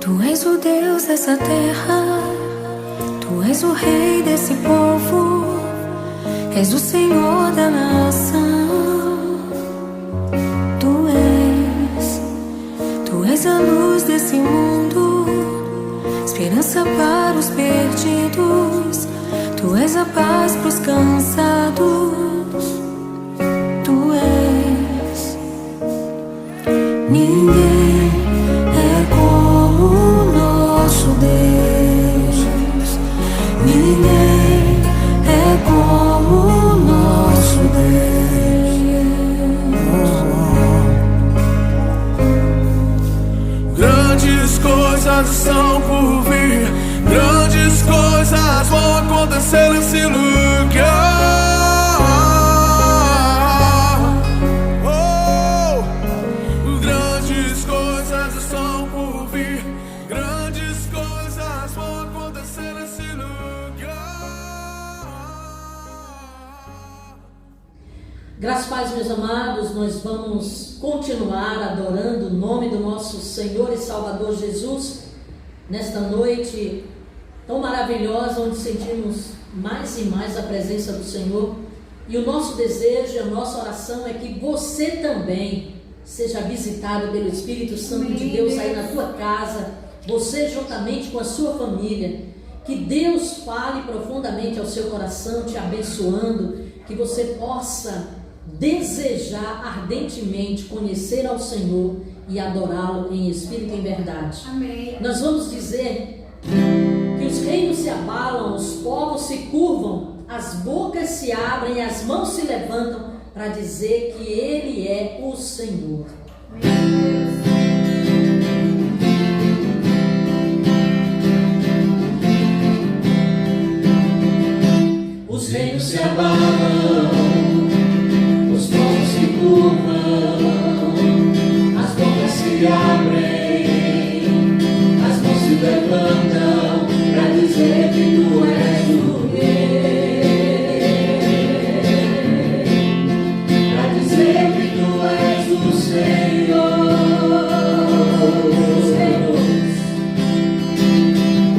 Tu és o Deus dessa terra, Tu és o Rei desse povo, és o Senhor da nação. Tu és a luz desse mundo, esperança para os perdidos. Tu és a paz para os cansados. Tu és. Ninguém é como o nosso Deus. Ninguém é como o nosso Deus. Grandes coisas estão por vir, grandes coisas vão acontecer nesse lugar. Grandes coisas estão por vir, grandes coisas vão acontecer nesse lugar. Graças a Deus, meus amados, nós vamos continuar adorando o nome do nosso Senhor e Salvador Jesus nesta noite tão maravilhosa, onde sentimos mais e mais a presença do Senhor. E o nosso desejo, a nossa oração é que você também seja visitado pelo Espírito Santo de Deus aí na tua casa, você juntamente com a sua família. Que Deus fale profundamente ao seu coração, te abençoando, que você possa desejar ardentemente conhecer ao Senhor e adorá-lo em espírito e em verdade. Amém. Nós vamos dizer que os reinos se abalam, os povos se curvam, as bocas se abrem, as mãos se levantam para dizer que Ele é o Senhor. Os reinos se abalam, os povos se curvam, as bocas se abrem, as mãos se levantam para dizer que Tu és o Rei, para dizer que Tu és o Senhor.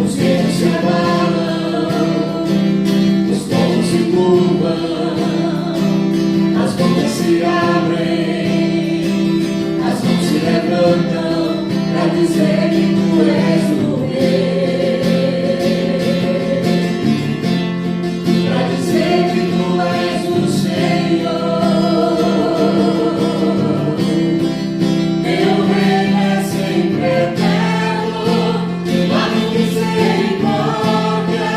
Os reinos se abalam, os povos se curvam, as bocas se abrem, as mãos se levantam para dizer que Tu és o Rei, para dizer que Tu és o Senhor. Teu reino é sempre eterno, glória e misericórdia,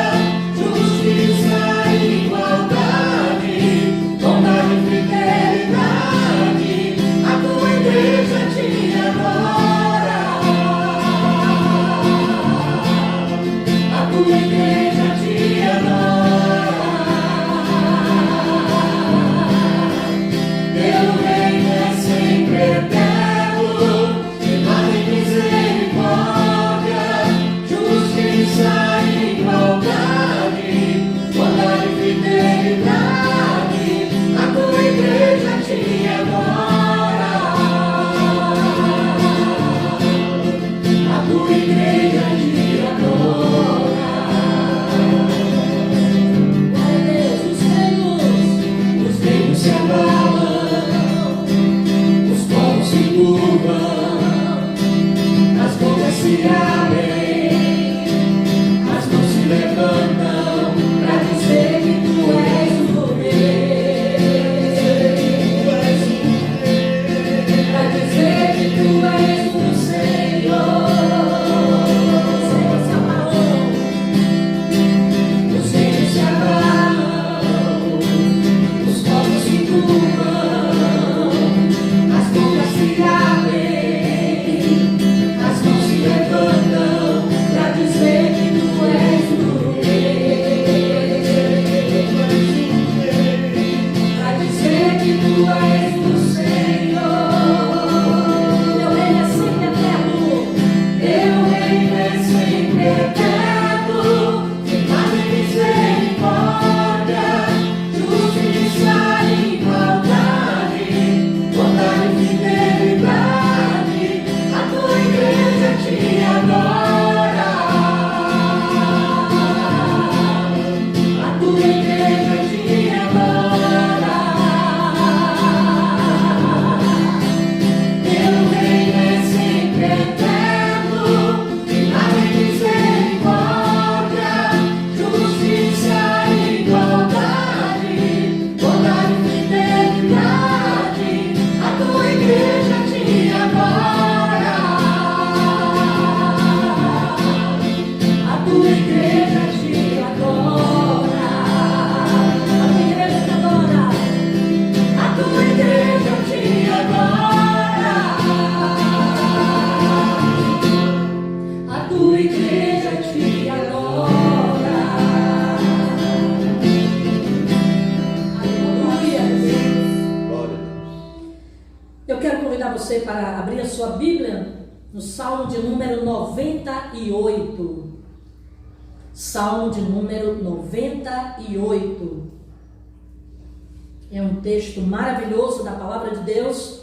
justiça e igualdade, bondade e fidelidade, a Tua igreja te adora, a Tua igreja te adora. Teu reino é sempre eterno, glória e misericórdia, justiça e igualdade, bondade e fidelidade, a Tua igreja te adora, a Tua igreja te adora. Glória a Deus, os reinos se abalam, os povos se curvam, as bocas se abrem, as mãos se levantam para dizer que Tu és o Rei, para dizer que Tu és o Senhor. Os reinos se abalam, os povos se curvam, as bocas se abrem, as mãos se levantam para dizer que Tu és o Rei, para dizer que Tu és o Senhor. Teu reino é sempre eterno, Teu reino é sempre eterno, glória e misericórdia, justiça e igualdade, bondade e fidelidade, a Tua igreja te adora. sua Bíblia no Salmo de número 98. Salmo de número 98. É um texto maravilhoso da palavra de Deus,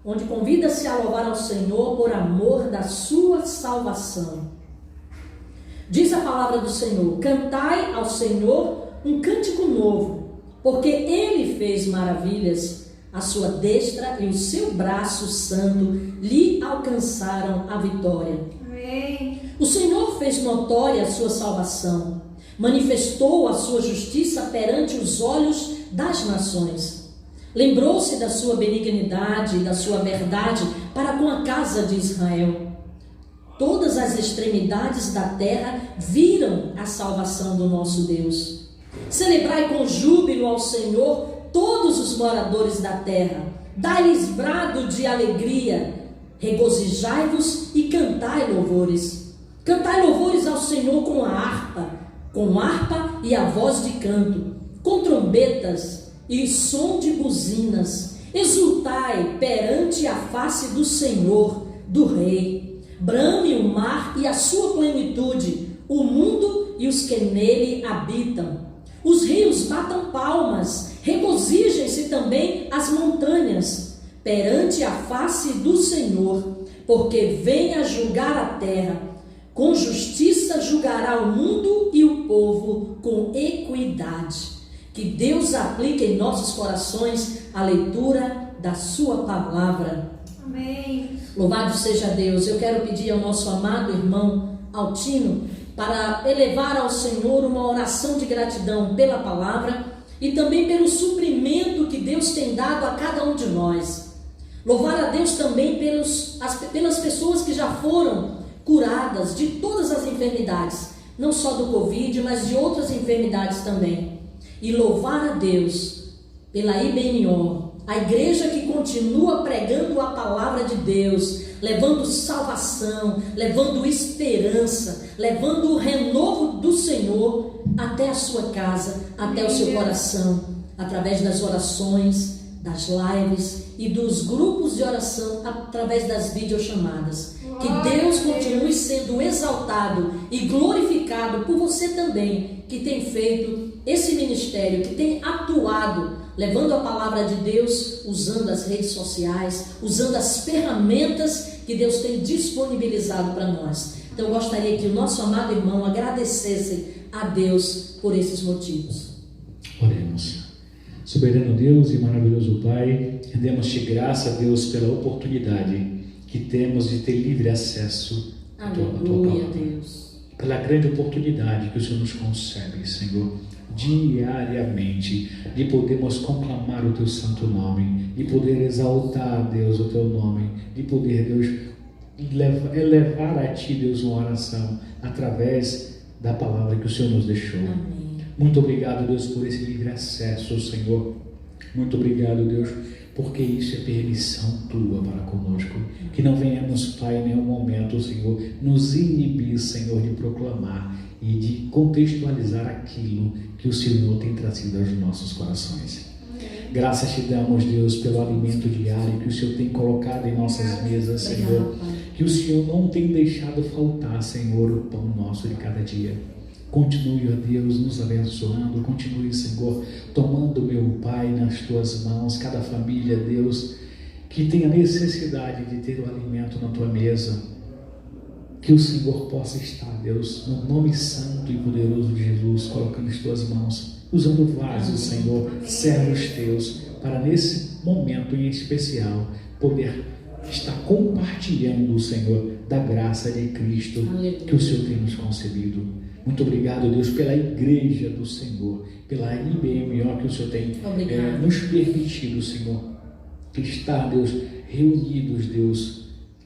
onde convida-se a louvar ao Senhor por amor da sua salvação. Diz a palavra do Senhor: cantai ao Senhor um cântico novo, porque Ele fez maravilhas, a sua destra e o seu braço santo lhe alcançaram a vitória. Amém. O Senhor fez notória a sua salvação, manifestou a sua justiça perante os olhos das nações. Lembrou-se da sua benignidade e da sua verdade para com a casa de Israel. Todas as extremidades da terra viram a salvação do nosso Deus. Celebrai com júbilo ao Senhor todos os moradores da terra. Dai-lhes brado de alegria. Regozijai-vos e cantai louvores. Cantai louvores ao Senhor com harpa e a voz de canto, com trombetas e som de buzinas. Exultai perante a face do Senhor, do Rei. Brame o mar e a sua plenitude, o mundo e os que nele habitam. Os rios batam palmas, regozijem-se também as montanhas, perante a face do Senhor, porque vem a julgar a terra. Com justiça julgará o mundo e o povo com equidade. Que Deus aplique em nossos corações a leitura da sua palavra. Amém. Louvado seja Deus. Eu quero pedir ao nosso amado irmão Altino para elevar ao Senhor uma oração de gratidão pela palavra e também pelo suprimento que Deus tem dado a cada um de nós. Louvar a Deus também pelas pessoas que já foram curadas de todas as enfermidades, não só do Covid, mas de outras enfermidades também. E louvar a Deus pela IBNO, a igreja que continua pregando a palavra de Deus, levando salvação, levando esperança, levando o renovo do Senhor até a sua casa, até o seu coração, através das orações, das lives e dos grupos de oração, através das videochamadas. Que Deus continue sendo exaltado e glorificado por você também, que tem feito esse ministério, que tem atuado, levando a palavra de Deus, usando as redes sociais, usando as ferramentas que Deus tem disponibilizado para nós. Então eu gostaria que o nosso amado irmão agradecesse a Deus por esses motivos. Oremos. Soberano Deus e maravilhoso Pai, rendemos-te graça, Deus, pela oportunidade que temos de ter livre acesso à tua palavra. Deus. Pela grande oportunidade que o Senhor nos concede, Senhor, diariamente, de podermos conclamar o teu santo nome, de poder exaltar, Deus, o teu nome, de poder, Deus, elevar a ti, Deus, uma oração através da palavra que o Senhor nos deixou. Amém. Muito obrigado, Deus, por esse livre acesso, Senhor. Muito obrigado, Deus, porque isso é permissão tua para conosco. Que não venhamos, Pai, em nenhum momento, Senhor, nos inibir, Senhor, de proclamar e de contextualizar aquilo que o Senhor tem trazido aos nossos corações. Graças te damos, Deus, pelo alimento diário que o Senhor tem colocado em nossas mesas, Senhor. Que o Senhor não tem deixado faltar, Senhor, o pão nosso de cada dia. Continue, ó Deus, nos abençoando. Continue, Senhor, tomando, meu Pai, nas tuas mãos, cada família, Deus, que tem a necessidade de ter o alimento na tua mesa. Que o Senhor possa estar, Deus, no nome santo e poderoso de Jesus, colocando as tuas mãos, usando vasos, Senhor, servos teus, para nesse momento em especial poder estar compartilhando, Senhor, da graça de Cristo. Aleluia. Que o Senhor tem nos concedido. Muito obrigado, Deus, pela igreja do Senhor, pela IBMO que o Senhor tem nos permitido, Senhor, estar, Deus, reunidos, Deus,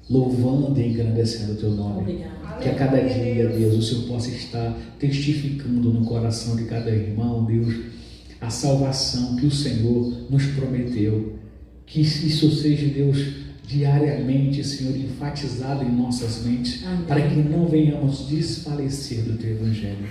louvando e engrandecendo o teu nome. Obrigado. Que a cada dia, Deus, o Senhor possa estar testificando no coração de cada irmão, Deus, a salvação que o Senhor nos prometeu. Que isso seja, Deus, diariamente, Senhor, enfatizado em nossas mentes. Amém. Para que não venhamos desfalecer do teu evangelho.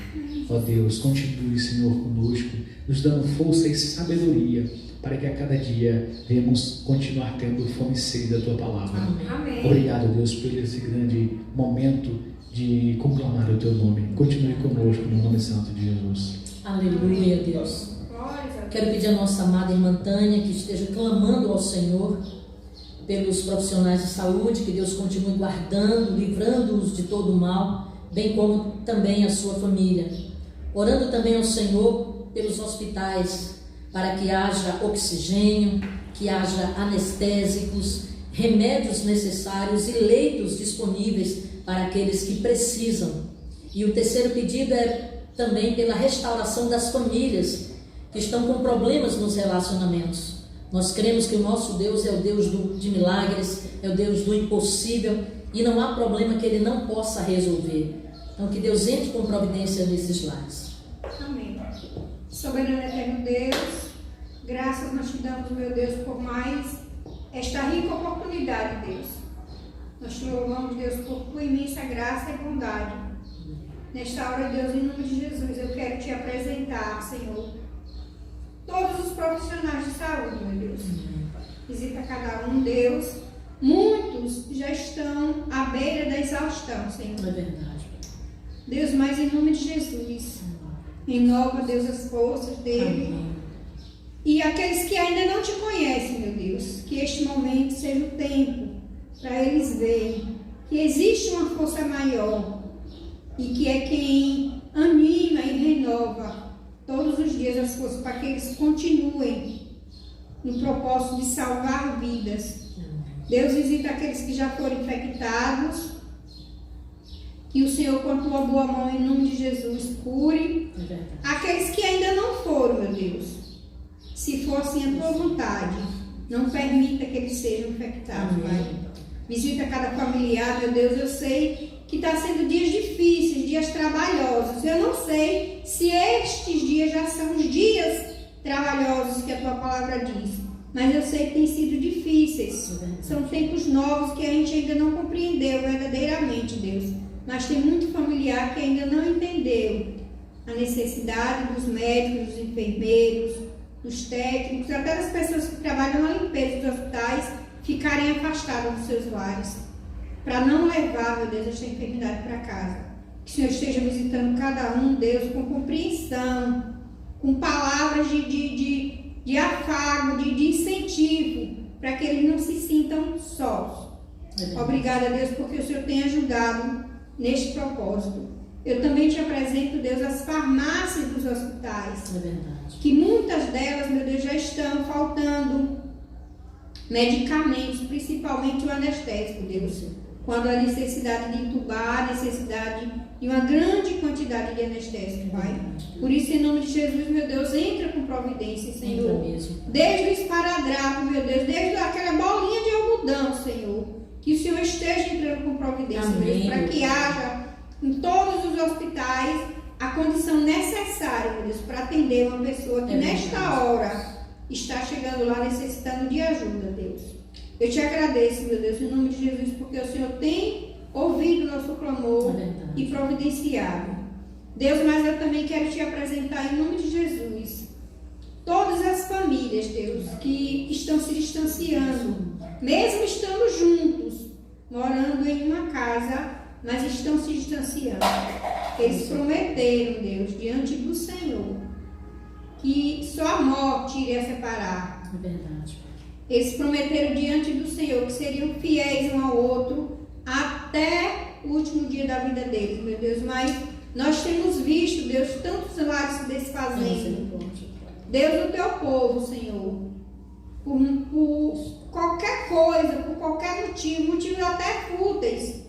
Ó Deus, continue, Senhor, conosco, nos dando força e sabedoria para que a cada dia venhamos continuar tendo fome e sede da Tua Palavra. Amém. Obrigado, Deus, por esse grande momento de conclamar o Teu nome. Continue conosco no nome santo de Jesus. Aleluia, Deus. Quero pedir a nossa amada irmã Tânia que esteja clamando ao Senhor pelos profissionais de saúde, que Deus continue guardando, livrando-os de todo o mal, bem como também a sua família. Orando também ao Senhor pelos hospitais, para que haja oxigênio, que haja anestésicos, remédios necessários e leitos disponíveis para aqueles que precisam. E o terceiro pedido é também pela restauração das famílias que estão com problemas nos relacionamentos. Nós cremos que o nosso Deus é o Deus de milagres, é o Deus do impossível, e não há problema que Ele não possa resolver. Então que Deus entre com providência nesses lares. Amém. Soberano eterno Deus, graças nós te damos, meu Deus, por mais esta rica oportunidade, Deus. Nós te louvamos, Deus, por tua imensa graça e bondade. Nesta hora, Deus, em nome de Jesus, eu quero te apresentar, Senhor, todos os profissionais de saúde, meu Deus. Visita cada um, Deus. Muitos já estão à beira da exaustão, Senhor. É verdade. Deus, mas em nome de Jesus, renova, Deus, as forças dele. Amém. E aqueles que ainda não te conhecem, meu Deus, que este momento seja o tempo para eles verem que existe uma força maior e que é quem anima e renova todos os dias as forças para que eles continuem no propósito de salvar vidas. Deus, visita aqueles que já foram infectados, que o Senhor, com a tua boa mão, em nome de Jesus, cure. Aqueles que ainda não foram, meu Deus, se for assim a tua vontade, não permita que eles sejam infectados, Pai. Visita cada familiar, meu Deus, eu sei que está sendo dias difíceis, dias trabalhosos. Eu não sei se estes dias já são os dias trabalhosos que a tua palavra diz, mas eu sei que têm sido difíceis. São tempos novos que a gente ainda não compreendeu verdadeiramente, Deus. Mas tem muito familiar que ainda não entendeu a necessidade dos médicos, dos enfermeiros, dos técnicos, até das pessoas que trabalham na limpeza dos hospitais, ficarem afastadas dos seus lares, para não levar, meu Deus, esta enfermidade para casa. Que o Senhor esteja visitando cada um, Deus, com compreensão, com palavras de afago, de incentivo, para que eles não se sintam sós. Obrigada, Deus, porque o Senhor tem ajudado neste propósito. Eu também te apresento, Deus, as farmácias dos hospitais. É verdade. Que muitas delas, meu Deus, já estão faltando medicamentos, principalmente o anestésico, Deus. Quando há necessidade de entubar, necessidade de uma grande quantidade de anestésico, Pai. Por isso, em nome de Jesus, meu Deus, entra com providência, Senhor. Entra mesmo. Desde o esparadrapo, meu Deus, desde aquela bolinha de algodão, Senhor. Que o Senhor esteja entrando com providência, Deus, para que haja em todos os hospitais a condição necessária, meu Deus, para atender uma pessoa que nesta hora está chegando lá necessitando de ajuda, Deus. Eu te agradeço, meu Deus, em nome de Jesus, porque o Senhor tem ouvido o nosso clamor e providenciado. Deus, mas eu também quero te apresentar em nome de Jesus todas as famílias, Deus, que estão se distanciando, mesmo estando juntos, morando em uma casa, mas estão se distanciando. Eles prometeram, Deus, diante do Senhor, que só a morte iria separar. É verdade. Eles prometeram diante do Senhor que seriam fiéis um ao outro até o último dia da vida deles, meu Deus. Mas nós temos visto, Deus, tantos lares se desfazendo. Deus, o teu povo, Senhor, por qualquer coisa, por qualquer motivos até fúteis,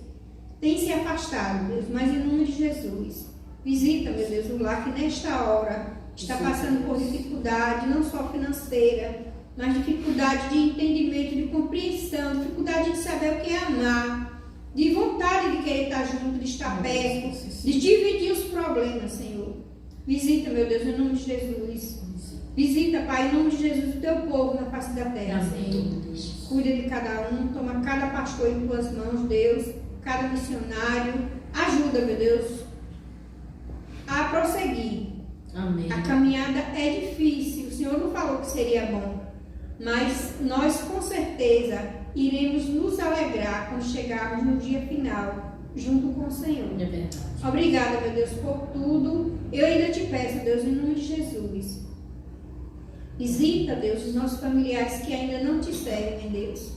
tem se afastado, Deus. Mas em nome de Jesus, visita, meu Deus, o lar que nesta hora está passando por dificuldade, não só financeira, mas dificuldade de entendimento, de compreensão, dificuldade de saber o que é amar, de vontade de querer estar junto, de estar perto, de dividir os problemas, Senhor. Visita, meu Deus, em nome de Jesus. Visita, Pai, em nome de Jesus, o teu povo na face da terra, Senhor. Cuida de cada um, toma cada pastor em tuas mãos, Deus, cada missionário. Ajuda, meu Deus, a prosseguir. Amém. A caminhada é difícil. O Senhor não falou que seria bom, mas nós com certeza iremos nos alegrar quando chegarmos no dia final, junto com o Senhor. É verdade. Obrigada, meu Deus, por tudo. Eu ainda te peço, Deus, em nome de Jesus. Visita, Deus, os nossos familiares que ainda não te servem, Deus.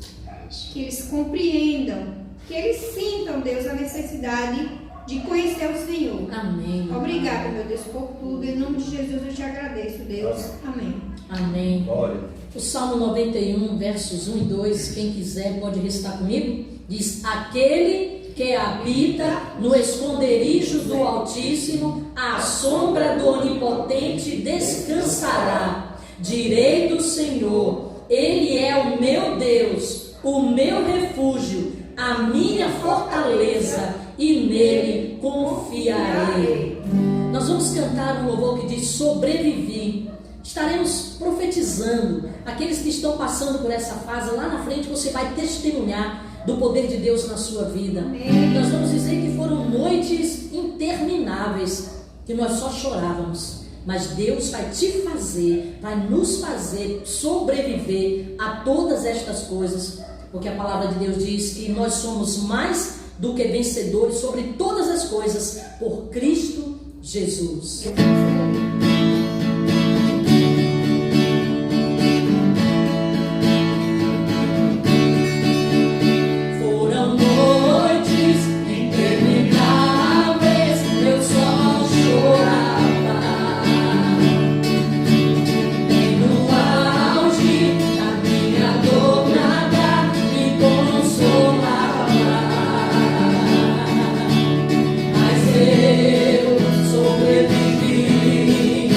Que eles compreendam, que eles sintam, Deus, a necessidade de conhecer o Senhor. Amém. Obrigada, meu Deus, por tudo. Em nome de Jesus eu te agradeço, Deus. Amém. Amém. Glória. O Salmo 91, versos 1 e 2, quem quiser pode recitar comigo, diz: aquele que habita no esconderijo do Altíssimo, à sombra do Onipotente descansará. Direi do Senhor, Ele é o meu Deus, o meu refúgio, a minha fortaleza, e nele confiarei. Nós vamos cantar um louvor que diz: sobrevivi. Estaremos profetizando. Aqueles que estão passando por essa fase, lá na frente você vai testemunhar do poder de Deus na sua vida. Nós vamos dizer que foram noites intermináveis, que nós só chorávamos. Mas Deus vai te fazer, vai nos fazer sobreviver a todas estas coisas, porque a palavra de Deus diz que nós somos mais do que vencedores sobre todas as coisas por Cristo Jesus. Foram noites intermináveis, eu só chorava. E no auge da minha dor nada me consolava. Mas eu sobrevivi.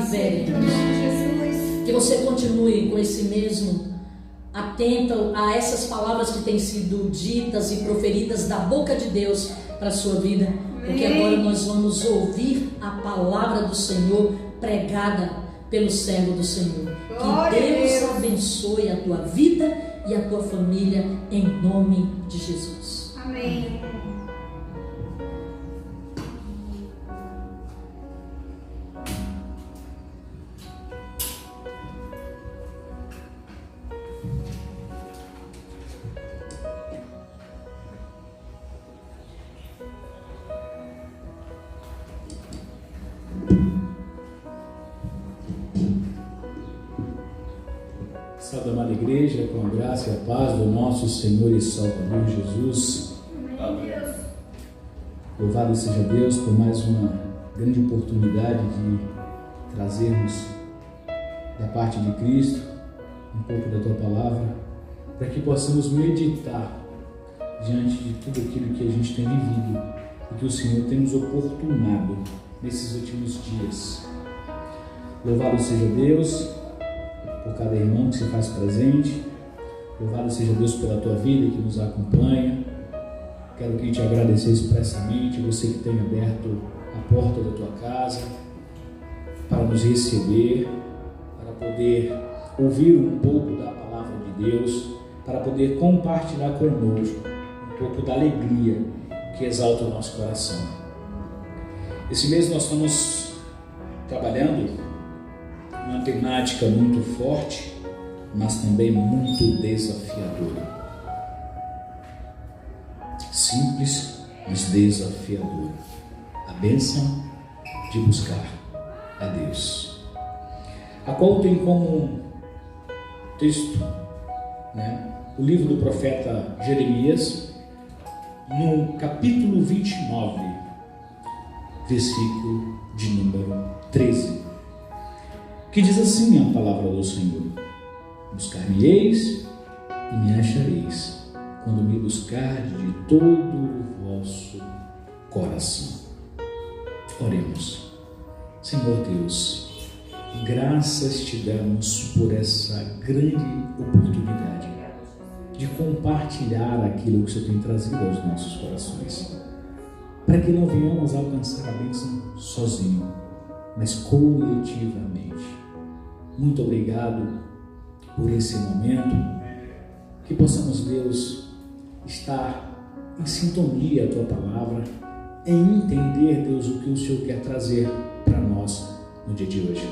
libere, Deus. Jesus. Que você continue com esse mesmo atento a essas palavras que têm sido ditas e proferidas da boca de Deus para a sua vida, porque agora nós vamos ouvir a palavra do Senhor pregada pelo servo do Senhor. Que Deus abençoe a tua vida e a tua família em nome de Jesus. Amém. Salve, amada igreja, com a graça e a paz do nosso Senhor e Salvador Jesus. Amém. Louvado seja Deus por mais uma grande oportunidade de trazermos da parte de Cristo um pouco da Tua Palavra, para que possamos meditar diante de tudo aquilo que a gente tem vivido e que o Senhor tem nos oportunado nesses últimos dias. Louvado seja Deus por cada irmão que se faz presente. Louvado seja Deus pela tua vida que nos acompanha. Quero aqui te agradecer expressamente, você que tem aberto a porta da tua casa para nos receber, para poder ouvir um pouco da palavra de Deus, para poder compartilhar conosco um pouco da alegria que exalta o nosso coração. Esse mês nós estamos trabalhando uma temática muito forte, mas também muito desafiadora. Simples, mas desafiadora. A bênção de buscar a Deus. A qual tem como texto, o livro do profeta Jeremias, no capítulo 29, versículo de número 13. Que diz assim a palavra do Senhor: buscar-me-eis e me achareis, quando me buscardes de todo o vosso coração. Oremos. Senhor Deus, graças te damos por essa grande oportunidade de compartilhar aquilo que o Senhor tem trazido aos nossos corações, para que não venhamos alcançar a bênção sozinho, mas coletivamente. Muito obrigado por esse momento, que possamos, Deus, estar em sintonia a Tua Palavra, em entender, Deus, o que o Senhor quer trazer para nós no dia de hoje.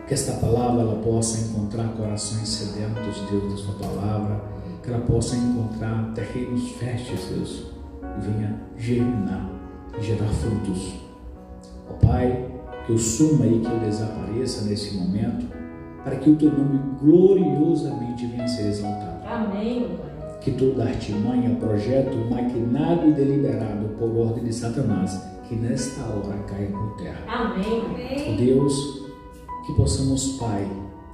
Que esta palavra ela possa encontrar corações sedentos, Deus, da Sua Palavra, que ela possa encontrar terrenos férteis, Deus, e venha germinar e gerar frutos. Ó Pai, que eu suma e que eu desapareça nesse momento, para que o Teu nome gloriosamente venha a ser exaltado. Amém. Que toda artimanha, projeto, maquinado e deliberado por ordem de Satanás, que nesta hora caia por terra. Amém. Deus, que possamos, Pai,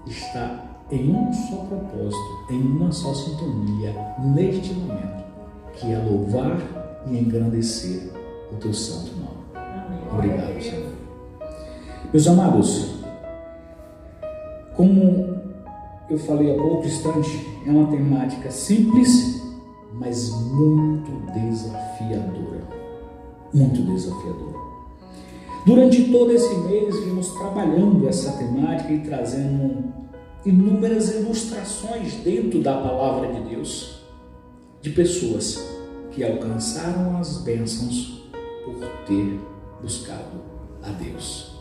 estar em um só propósito, em uma só sintonia, neste momento, que é louvar e engrandecer o Teu santo nome. Amém. Obrigado, Senhor. Meus amados, como eu falei há pouco instante, é uma temática simples, mas muito desafiadora. Muito desafiadora. Durante todo esse mês, vimos trabalhando essa temática e trazendo inúmeras ilustrações dentro da palavra de Deus, de pessoas que alcançaram as bênçãos por ter buscado a Deus.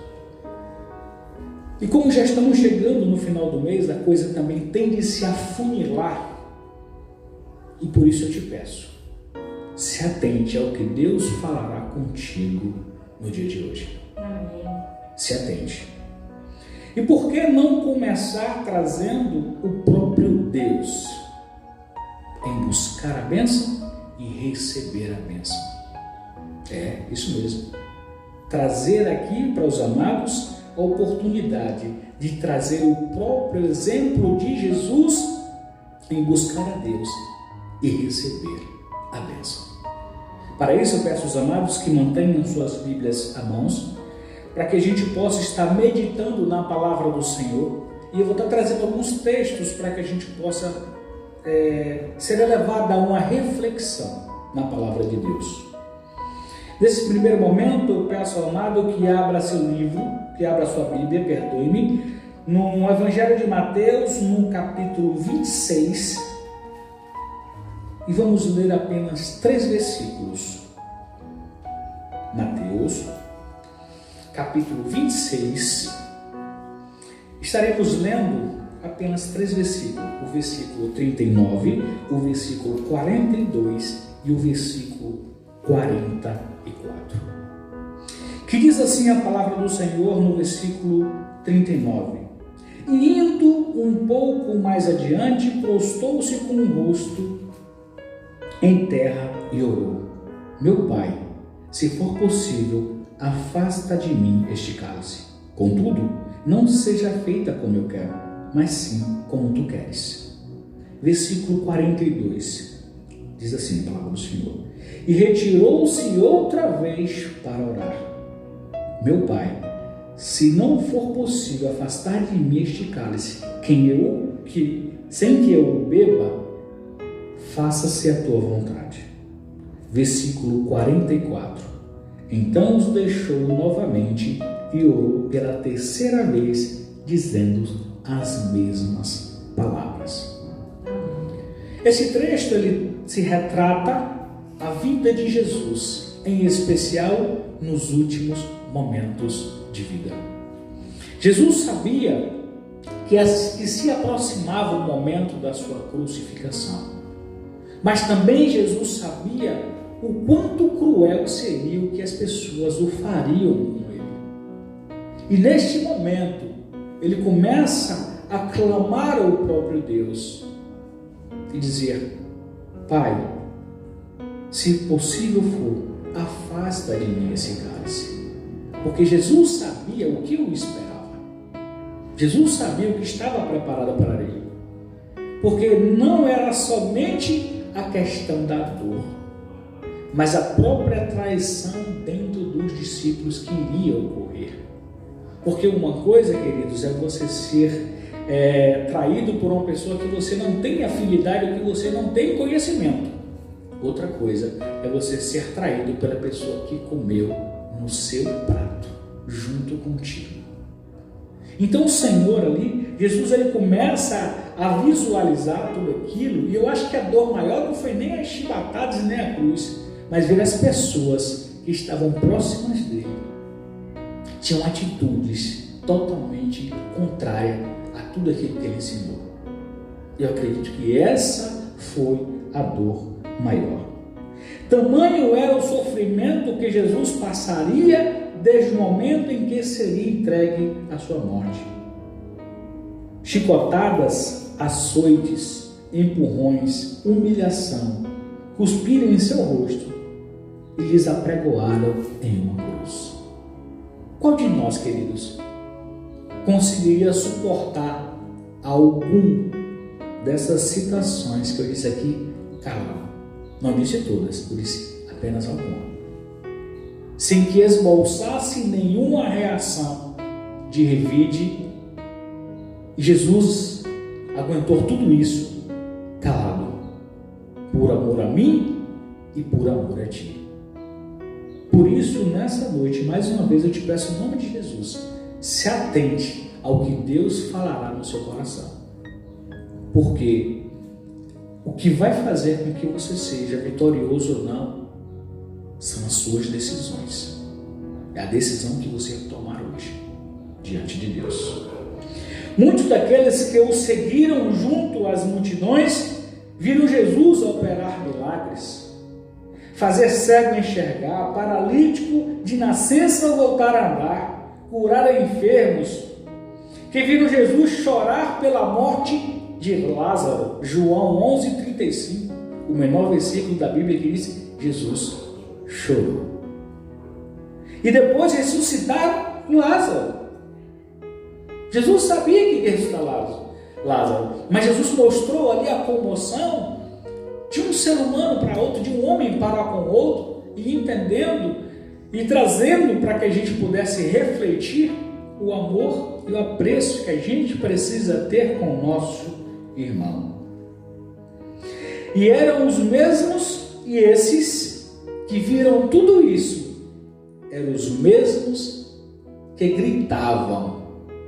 E como já estamos chegando no final do mês, a coisa também tende a se afunilar. E por isso eu te peço, se atente ao que Deus falará contigo no dia de hoje. Amém. Se atente. E por que não começar trazendo o próprio Deus em buscar a bênção e receber a bênção? É, isso mesmo. Trazer aqui para os amados a oportunidade de trazer o próprio exemplo de Jesus em buscar a Deus e receber a bênção. Para isso eu peço aos amados que mantenham suas Bíblias à mãos, para que a gente possa estar meditando na palavra do Senhor. E eu vou estar trazendo alguns textos para que a gente possa ser elevado a uma reflexão na palavra de Deus. Nesse primeiro momento, eu peço ao amado que abra seu livro, que abra sua Bíblia, perdoe-me, no Evangelho de Mateus, no capítulo 26, e vamos ler apenas 3 versículos. Mateus, capítulo 26, estaremos lendo apenas 3 versículos, o versículo 39, o versículo 42 e o versículo 44. Que diz assim a palavra do Senhor no versículo 39. E indo um pouco mais adiante, prostou-se com o rosto em terra e orou: Meu Pai, se for possível, afasta de mim este cálice. Contudo, não seja feita como eu quero, mas sim como tu queres. Versículo 42, diz assim a palavra do Senhor: E retirou-se outra vez para orar: Meu Pai, se não for possível afastar de mim este cálice, sem que eu o beba, faça-se a tua vontade. Versículo 44. Então os deixou novamente e orou pela 3ª vez, dizendo as mesmas palavras. Esse trecho ele se retrata a vida de Jesus, em especial nos últimos momentos de vida. Jesus sabia que se aproximava o momento da sua crucificação, mas também Jesus sabia o quanto cruel seria o que as pessoas o fariam com ele. E neste momento, ele começa a clamar ao próprio Deus e dizer: Pai, se possível for, afasta de mim esse cálice. Porque Jesus sabia o que o esperava. Jesus sabia o que estava preparado para ele. Porque não era somente a questão da dor, mas a própria traição dentro dos discípulos que iria ocorrer. Porque uma coisa, queridos, é você ser traído por uma pessoa que você não tem afinidade ou que você não tem conhecimento. Outra coisa é você ser traído pela pessoa que comeu no seu prato, junto contigo. Então o Senhor ali, Jesus, ele começa a visualizar tudo aquilo, e eu acho que a dor maior não foi nem as chibatadas nem a cruz, mas ver as pessoas que estavam próximas dele tinham atitudes totalmente contrárias a tudo aquilo que ele ensinou. Eu acredito que essa foi a dor maior. Tamanho era o sofrimento que Jesus passaria desde o momento em que seria entregue à sua morte. Chicotadas, açoites, empurrões, humilhação, cuspiram em seu rosto e lhes apregoaram em uma cruz. Qual de nós, queridos, conseguiria suportar algum dessas situações que eu disse aqui, calado? Não disse todas, eu disse apenas alguma. Sem que esboçasse nenhuma reação de revide, Jesus aguentou tudo isso calado, por amor a mim e por amor a ti. Por isso, nessa noite, mais uma vez eu te peço em nome de Jesus, se atente ao que Deus falará no seu coração. Porque o que vai fazer com que você seja vitorioso ou não são as suas decisões. É a decisão que você vai tomar hoje, diante de Deus. Muitos daqueles que o seguiram junto às multidões viram Jesus operar milagres, fazer cego enxergar, paralítico de nascença voltar a andar, curar enfermos, que viram Jesus chorar pela morte de Lázaro. João 11:35, o menor versículo da Bíblia que diz: Jesus chorou. E depois ressuscitaram Lázaro. Jesus sabia que ia ressuscitar Lázaro, mas Jesus mostrou ali a comoção de um ser humano para outro, de um homem para com outro, e entendendo e trazendo para que a gente pudesse refletir o amor e o apreço que a gente precisa ter com o nosso irmão. E eram os mesmos, e esses que viram tudo isso, eram os mesmos que gritavam: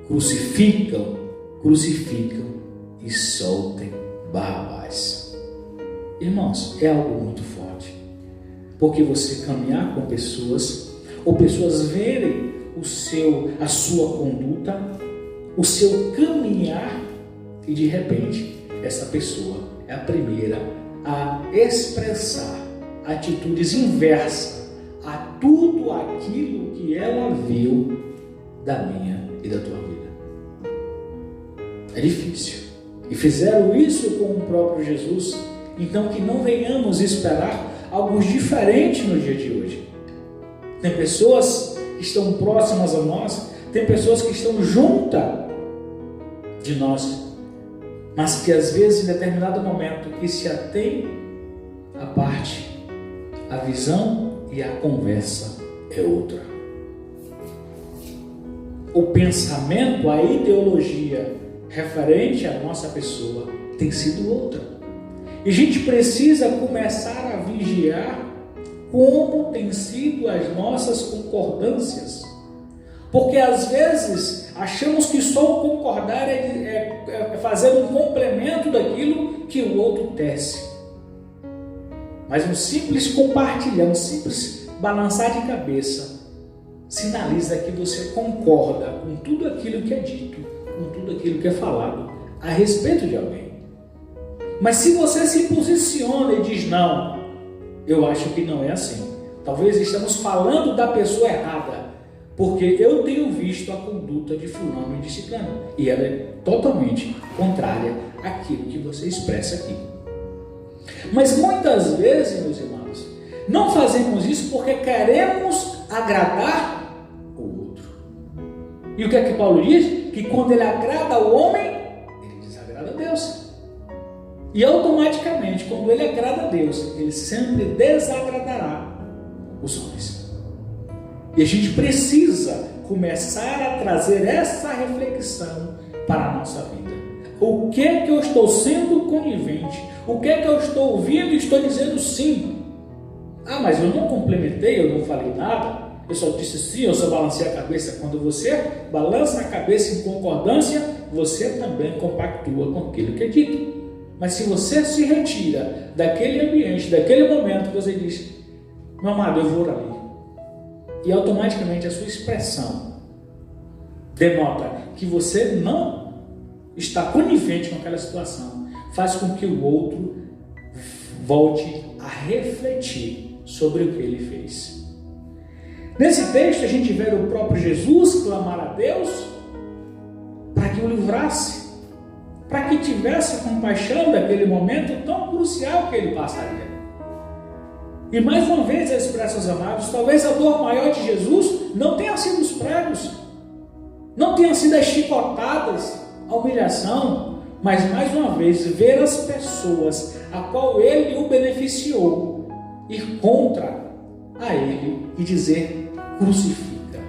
crucificam, crucificam e soltem Barrabás. Irmãos, é algo muito forte, porque você caminhar com pessoas, ou pessoas verem a sua conduta, o seu caminhar, e de repente essa pessoa é a primeira a expressar atitudes inversas a tudo aquilo que ela viu da minha e da tua vida. É difícil. E fizeram isso com o próprio Jesus. Então que não venhamos esperar algo diferente no dia de hoje. Tem pessoas que estão próximas a nós, tem pessoas que estão juntas de nós, mas que às vezes em determinado momento que se atém à parte, a visão e a conversa é outra. O pensamento, a ideologia referente à nossa pessoa tem sido outra. E a gente precisa começar a vigiar como tem sido as nossas concordâncias. Porque às vezes achamos que só o concordar é fazer um complemento daquilo que o outro tece. Mas um simples compartilhar, um simples balançar de cabeça, sinaliza que você concorda com tudo aquilo que é dito, com tudo aquilo que é falado a respeito de alguém. Mas se você se posiciona e diz: não, eu acho que não é assim, talvez estamos falando da pessoa errada, porque eu tenho visto a conduta de fulano e de ciclano, e ela é totalmente contrária àquilo que você expressa aqui. Mas muitas vezes, meus irmãos, não fazemos isso porque queremos agradar o outro. E o que é que Paulo diz? Que quando ele agrada o homem, ele desagrada a Deus. E automaticamente, quando ele agrada a Deus, ele sempre desagradará os homens. E a gente precisa começar a trazer essa reflexão para a nossa vida. O que é que eu estou sendo conivente? O que é que eu estou ouvindo e estou dizendo sim? Ah, mas eu não complementei, eu não falei nada, eu só disse sim, eu só balancei a cabeça. Quando você balança a cabeça em concordância, você também compactua com aquilo que é dito. Mas se você se retira daquele ambiente, daquele momento, você diz: meu amado, eu vou ali. E automaticamente a sua expressão denota que você não está conivente com aquela situação, faz com que o outro volte a refletir sobre o que ele fez. Nesse texto a gente vê o próprio Jesus clamar a Deus para que o livrasse, para que tivesse compaixão daquele momento tão crucial que ele passaria. E mais uma vez eu expresso aos amados, talvez a dor maior de Jesus não tenha sido os pregos, não tenha sido as chicotadas, a humilhação, mas mais uma vez ver as pessoas a qual ele o beneficiou ir contra a ele e dizer: crucifica,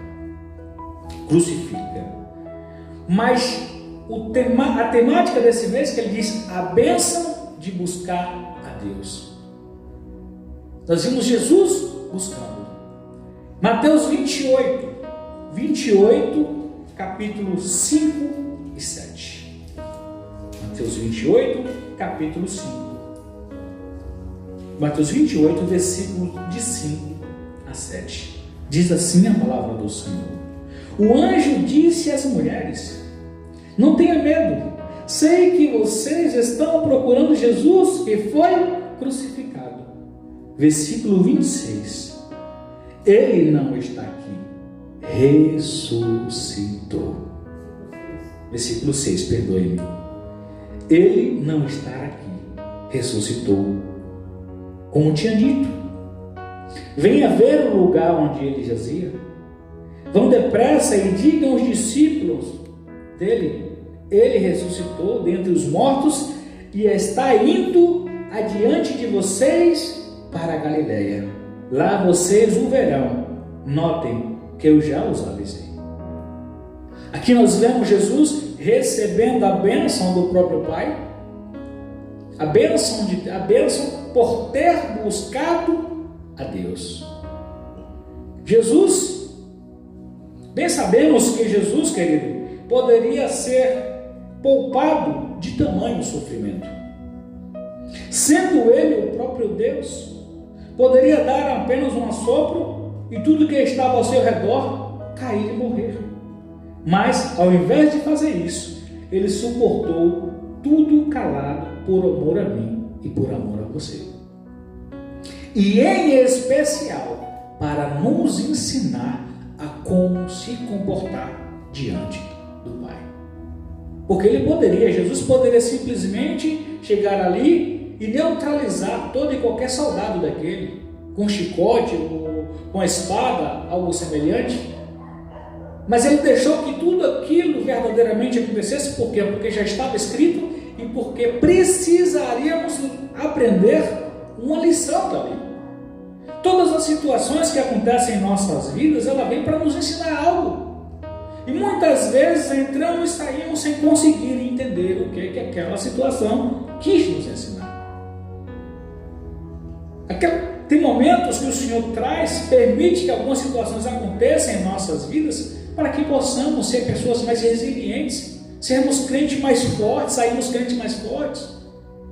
crucifica. Mas a temática desse mês que ele diz: a bênção de buscar a Deus. Nós vimos Jesus buscando. Mateus 28, capítulo 5 e 7. Mateus 28, capítulo 5. Mateus 28, versículo de 5 a 7. Diz assim a palavra do Senhor: o anjo disse às mulheres: não tenha medo, sei que vocês estão procurando Jesus que foi crucificado. Versículo 26. Ele não está aqui, ressuscitou. Versículo 6, perdoe-me. Ele não está aqui, ressuscitou. Como tinha dito, venha ver o lugar onde ele jazia. Vão depressa e digam aos discípulos dele: ele ressuscitou dentre os mortos e está indo adiante de vocês para a Galileia. Lá vocês o verão. Notem que eu já os avisei. Aqui nós vemos Jesus recebendo a bênção do próprio Pai, a bênção por ter buscado a Deus. Jesus, bem sabemos que Jesus, querido, poderia ser poupado de tamanho sofrimento. Sendo ele o próprio Deus, poderia dar apenas um assopro e tudo que estava ao seu redor cair e morrer. Mas, ao invés de fazer isso, ele suportou tudo calado por amor a mim e por amor a você. E em especial, para nos ensinar a como se comportar diante do Pai. Porque Jesus poderia simplesmente chegar ali e neutralizar todo e qualquer soldado daquele, com chicote, com a espada, algo semelhante. Mas ele deixou que tudo aquilo verdadeiramente acontecesse. Por quê? Porque já estava escrito e porque precisaríamos aprender uma lição também. Todas as situações que acontecem em nossas vidas, ela vem para nos ensinar algo. E muitas vezes entramos e saímos sem conseguir entender o que aquela situação quis nos ensinar. Tem momentos que o Senhor permite que algumas situações aconteçam em nossas vidas para que possamos ser pessoas mais resilientes, sermos crentes mais fortes, sairmos crentes mais fortes.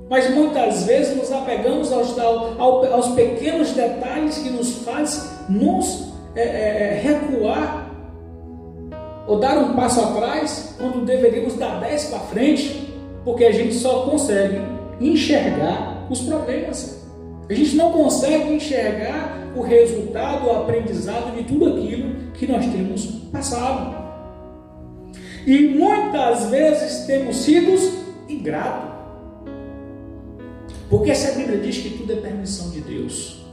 Mas muitas vezes nos apegamos aos pequenos detalhes que nos fazem recuar ou dar um passo atrás quando deveríamos dar 10 para frente, porque a gente só consegue enxergar os problemas. A gente não consegue enxergar o resultado, o aprendizado de tudo aquilo que nós temos passado. E muitas vezes temos sido ingratos. Porque se a Bíblia diz que tudo é permissão de Deus,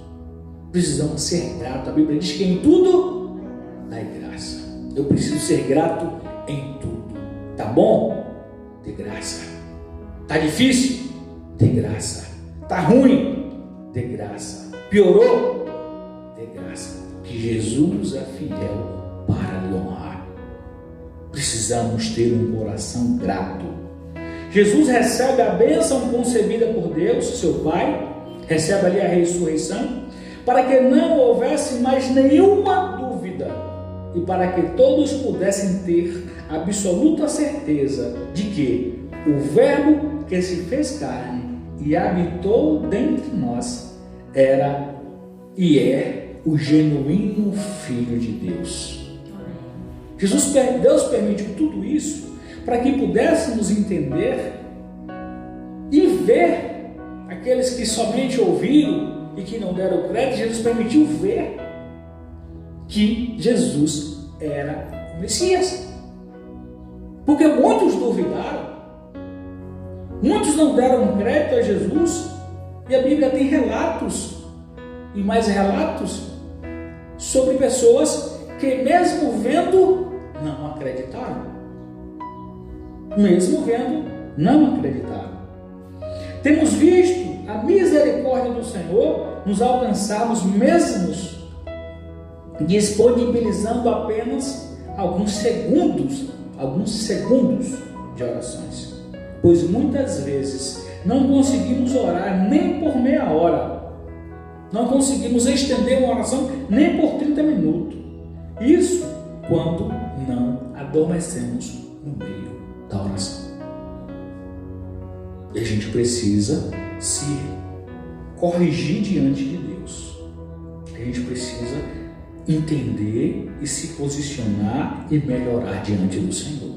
precisamos ser gratos. A Bíblia diz que em tudo dai graça. Eu preciso ser grato em tudo. Tá bom? Dê graça. Tá difícil? Dê graça. Tá ruim? Dê graça. Piorou? Dê graça. Que Jesus é fiel para lhe honrar. Precisamos ter um coração grato. Jesus recebe a bênção concebida por Deus, seu Pai, recebe ali a ressurreição, para que não houvesse mais nenhuma dúvida e para que todos pudessem ter absoluta certeza de que o Verbo que se fez carne e habitou dentre nós era e é o genuíno Filho de Deus. Deus permitiu tudo isso para que pudéssemos entender e ver aqueles que somente ouviram e que não deram crédito. Jesus permitiu ver que Jesus era o Messias, porque muitos duvidaram, muitos não deram crédito a Jesus, e a Bíblia tem relatos e mais relatos sobre pessoas que mesmo vendo não acreditaram. Mesmo vendo, não acreditaram. Temos visto a misericórdia do Senhor nos alcançarmos mesmo disponibilizando apenas alguns segundos de orações. Pois muitas vezes não conseguimos orar nem por meia hora. Não conseguimos estender uma oração nem por 30 minutos. Isso quando não adormecemos no meio da oração. E a gente precisa se corrigir diante de Deus. A gente precisa entender e se posicionar e melhorar diante do Senhor.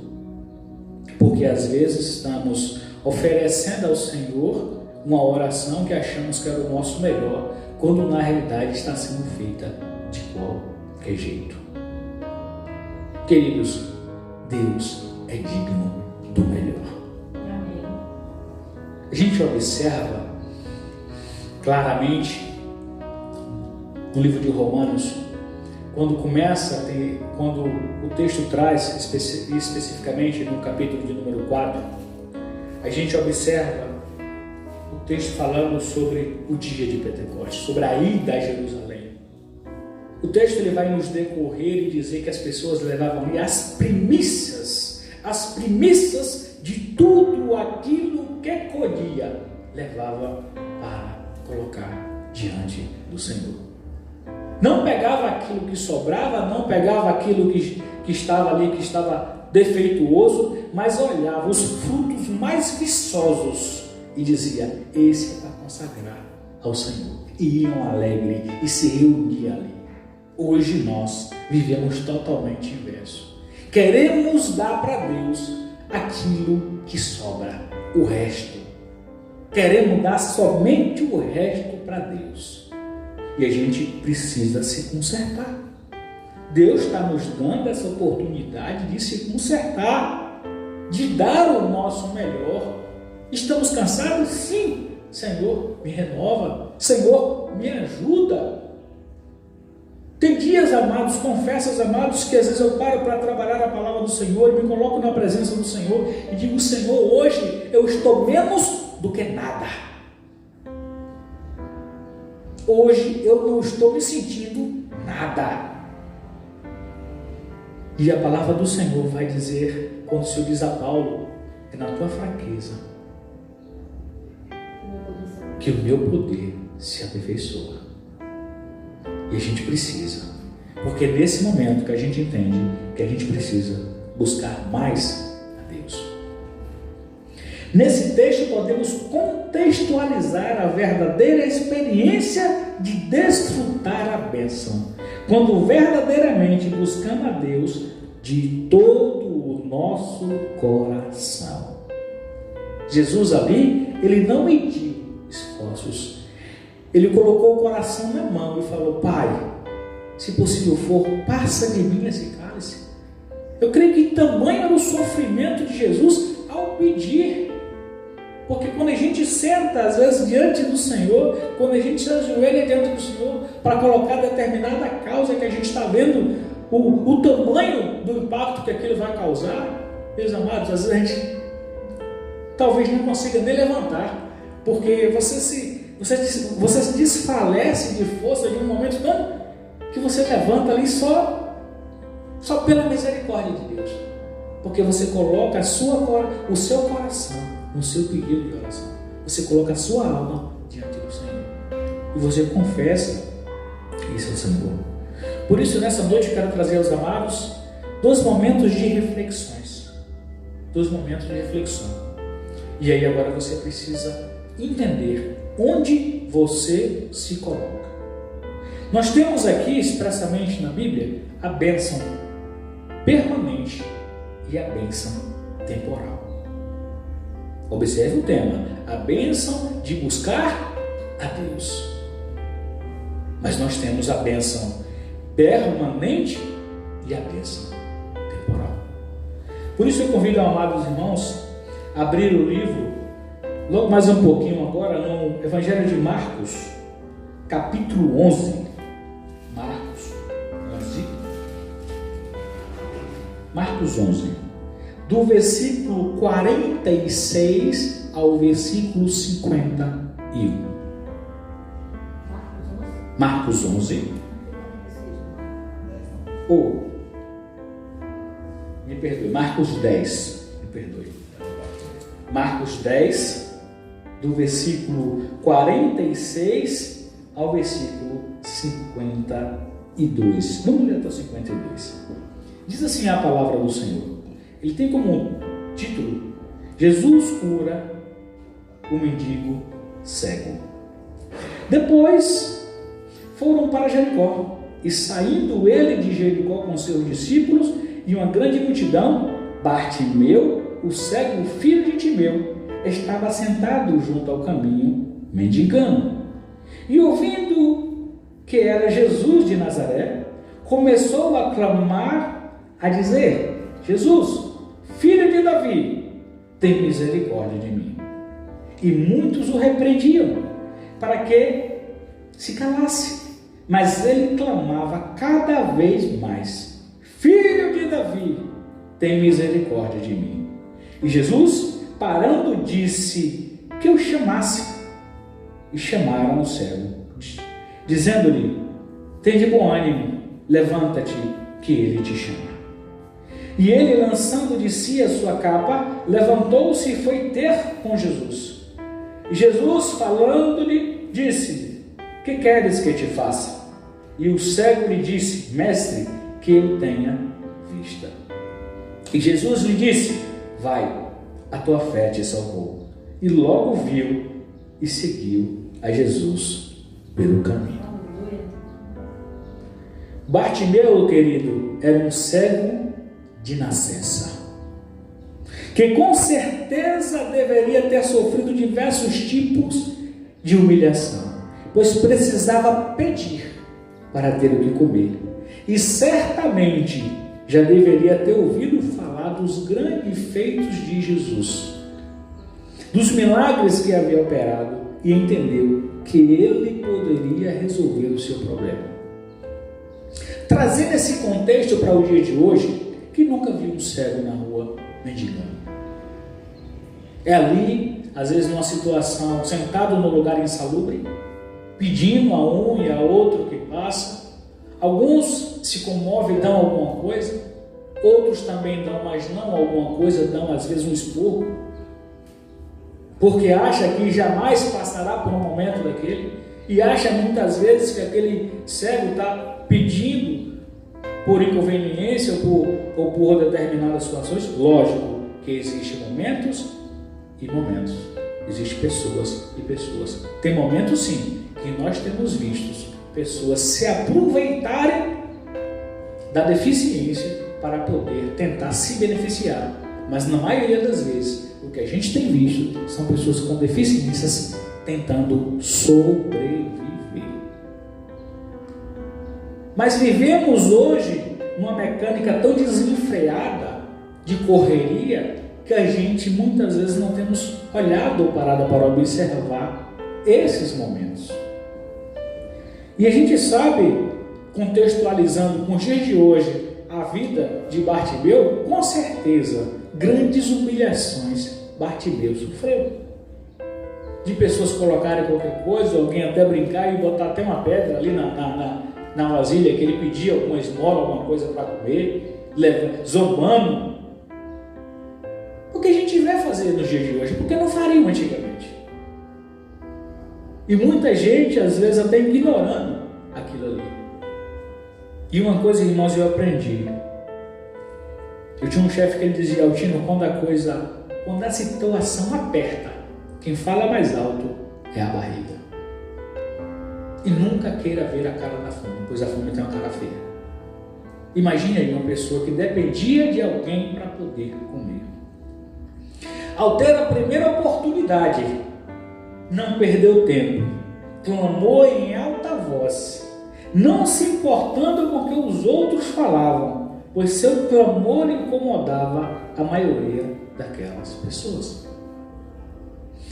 Porque às vezes estamos oferecendo ao Senhor uma oração que achamos que era o nosso melhor, quando na realidade está sendo feita de qualquer jeito. Queridos, Deus é digno do melhor. Amém. A gente observa claramente no livro de Romanos, quando o texto traz especificamente no capítulo de número 4, a gente observa o texto falando sobre o dia de Pentecostes, sobre a ida a Jerusalém. o texto ele vai nos decorrer e dizer que as pessoas levavam ali as primícias de tudo aquilo que colhia, levava para colocar diante do Senhor. Não pegava aquilo que sobrava, não pegava aquilo que estava ali, que estava defeituoso, mas olhava os frutos mais viçosos e dizia: esse é para consagrar ao Senhor. E iam alegre e se reuniam ali. Hoje nós vivemos totalmente inverso. Queremos dar para Deus aquilo que sobra, o resto. Queremos dar somente o resto para Deus. E a gente precisa se consertar. Deus está nos dando essa oportunidade de se consertar, de dar o nosso melhor. Estamos cansados? Sim. Senhor, me renova. Senhor, me ajuda. Tem dias, amados, confesso, amados, que às vezes eu paro para trabalhar a palavra do Senhor e me coloco na presença do Senhor e digo: Senhor, hoje eu estou menos do que nada. Hoje eu não estou me sentindo nada. E a palavra do Senhor vai dizer, quando o Senhor diz a Paulo, é na tua fraqueza que o meu poder se aperfeiçoa. E a gente precisa, porque é nesse momento que a gente entende que a gente precisa buscar mais a Deus. Nesse texto podemos contextualizar a verdadeira experiência de desfrutar a bênção, quando verdadeiramente buscamos a Deus de todo o nosso coração. Jesus ali, ele não mediu esforços. Ele colocou o coração na mão e falou: Pai, se possível for, passa de mim esse cálice. Eu creio que tamanho era o sofrimento de Jesus ao pedir. Porque quando a gente senta, às vezes, diante do Senhor, quando a gente se ajoelha diante do Senhor para colocar determinada causa que a gente está vendo o tamanho do impacto que aquilo vai causar, meus amados, às vezes a gente talvez não consiga nem levantar, porque você se desfalece de força de um momento tanto que você levanta ali só pela misericórdia de Deus, porque você coloca o seu coração no seu pedido de oração, você coloca a sua alma diante do Senhor e você confessa isso ao Senhor. Por isso, nessa noite eu quero trazer aos amados 2 momentos de reflexões, 2 momentos de reflexão. E aí agora você precisa entender onde você se coloca. Nós temos aqui expressamente na Bíblia a bênção permanente e a bênção temporal. Observe o tema: a bênção de buscar a Deus. Mas nós temos a bênção permanente e a bênção temporal. Por isso eu convido, amados irmãos, a abrir o livro, logo mais um pouquinho agora, no Evangelho de Marcos, capítulo 11. Marcos 11, do versículo 46 ao versículo 51. Marcos 11. Marcos 10. Me perdoe. Marcos 10, do versículo 46 ao versículo 52. Vamos ler até o 52. Diz assim a palavra do Senhor. Ele tem como título: Jesus cura o mendigo cego. Depois foram para Jericó, e saindo ele de Jericó com seus discípulos e uma grande multidão, Bartimeu, o cego, filho de Timeu, estava sentado junto ao caminho, mendigando. E ouvindo que era Jesus de Nazaré, começou a clamar, a dizer: Jesus, filho de Davi, tem misericórdia de mim. E muitos o repreendiam para que se calasse, mas ele clamava cada vez mais: Filho de Davi, tem misericórdia de mim. E Jesus, parando, disse que o chamasse. E chamaram o cego, dizendo-lhe: Tende bom ânimo, levanta-te, que ele te chama. E ele, lançando de si a sua capa, levantou-se e foi ter com Jesus. E Jesus, falando-lhe, disse-lhe: que queres que te faça? E o cego lhe disse: mestre, que eu tenha vista. E Jesus lhe disse: vai, a tua fé te salvou. E logo viu e seguiu a Jesus pelo caminho. Bartimeu, querido, era um cego de nascença, que com certeza deveria ter sofrido diversos tipos de humilhação, pois precisava pedir para ter o que comer, e certamente já deveria ter ouvido falar dos grandes feitos de Jesus, dos milagres que havia operado, e entendeu que ele poderia resolver o seu problema. Trazendo esse contexto para o dia de hoje, que nunca viu um cego na rua mendigando? É ali, às vezes numa situação, sentado no lugar insalubre, pedindo a um e a outro que passa. Alguns se comovem e dão alguma coisa, outros também dão, mas não alguma coisa, dão às vezes um esporro, porque acha que jamais passará por um momento daquele, e acha muitas vezes que aquele cego está pedindo por inconveniência ou por determinadas situações. Lógico que existem momentos e momentos, existem pessoas e pessoas. Tem momentos sim que nós temos visto pessoas se aproveitarem da deficiência para poder tentar se beneficiar, mas na maioria das vezes o que a gente tem visto são pessoas com deficiências tentando sobreviver. Mas vivemos hoje numa mecânica tão desenfreada de correria que a gente muitas vezes não temos olhado ou parado para observar esses momentos. E a gente sabe, contextualizando com os dias de hoje a vida de Bartimeu, com certeza grandes humilhações Bartimeu sofreu. De pessoas colocarem qualquer coisa, alguém até brincar e botar até uma pedra ali na vasilha que ele pedia, alguma esmola, alguma coisa para comer, zombando. O que a gente vai fazer nos dias de hoje? Porque não fariam antigamente. E muita gente, às vezes, até ignorando aquilo ali. E uma coisa, irmãos, eu aprendi. Eu tinha um chefe que ele dizia: Altino, quando a situação aperta, quem fala mais alto é a barriga. E nunca queira ver a cara da fome, pois a fome tem uma cara feia. Imagine aí uma pessoa que dependia de alguém para poder comer. Ao ter a primeira oportunidade, não perdeu tempo, clamou em alta voz, não se importando com o que os outros falavam, pois seu clamor incomodava a maioria daquelas pessoas.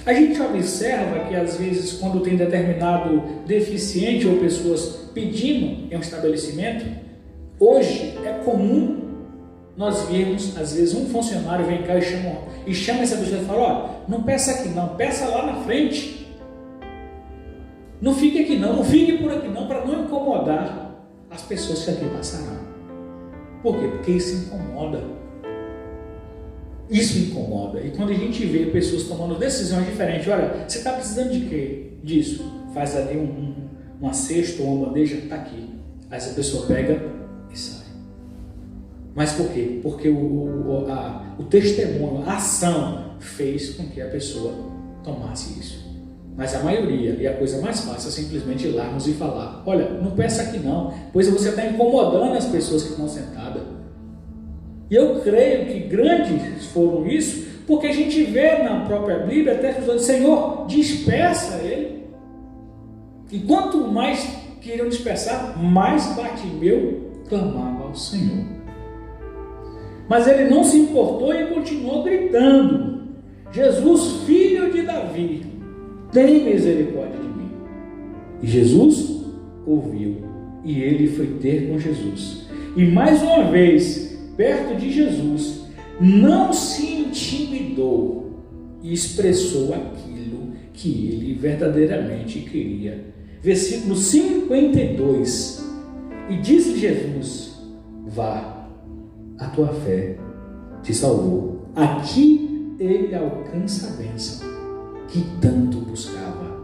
A gente observa que às vezes quando tem determinado deficiente ou pessoas pedindo em um estabelecimento, hoje é comum nós vermos, às vezes um funcionário vem cá e chama essa pessoa e fala: ó, não peça aqui não, peça lá na frente. Não fique aqui não fique por aqui não, para não incomodar as pessoas que aqui passarão. Por quê? Porque isso incomoda. Isso incomoda. E quando a gente vê pessoas tomando decisões diferentes, olha, você está precisando de quê? Disso. Faz ali uma cesta ou uma bandeja, está aqui. Aí essa pessoa pega e sai. Mas por quê? Porque o testemunho, a ação fez com que a pessoa tomasse isso. Mas a maioria, e a coisa mais fácil, é simplesmente ir lá e falar: olha, não peça aqui não, pois você está incomodando as pessoas que estão sentadas. E eu creio que grandes foram isso, porque a gente vê na própria Bíblia até que os outros: Senhor, dispersa ele. E quanto mais queriam dispersar, mais Bartimeu clamava ao Senhor. Mas ele não se importou e continuou gritando: Jesus, filho de Davi, tem misericórdia de mim. E Jesus ouviu, e ele foi ter com Jesus. E mais uma vez, perto de Jesus, não se intimidou e expressou aquilo que ele verdadeiramente queria. Versículo 52. E disse Jesus: vá, a tua fé te salvou. Aqui ele alcança a bênção que tanto buscava.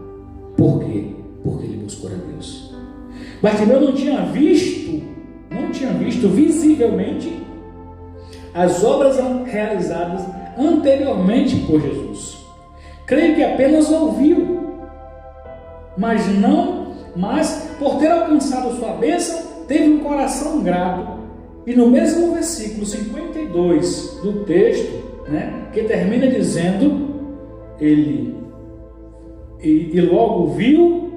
Por quê? Porque ele buscou a Deus. Bartimeu não tinha visto visivelmente as obras realizadas anteriormente por Jesus. Creio que apenas ouviu, mas por ter alcançado sua bênção, teve um coração grato. E no mesmo versículo 52 do texto, que termina dizendo, ele logo viu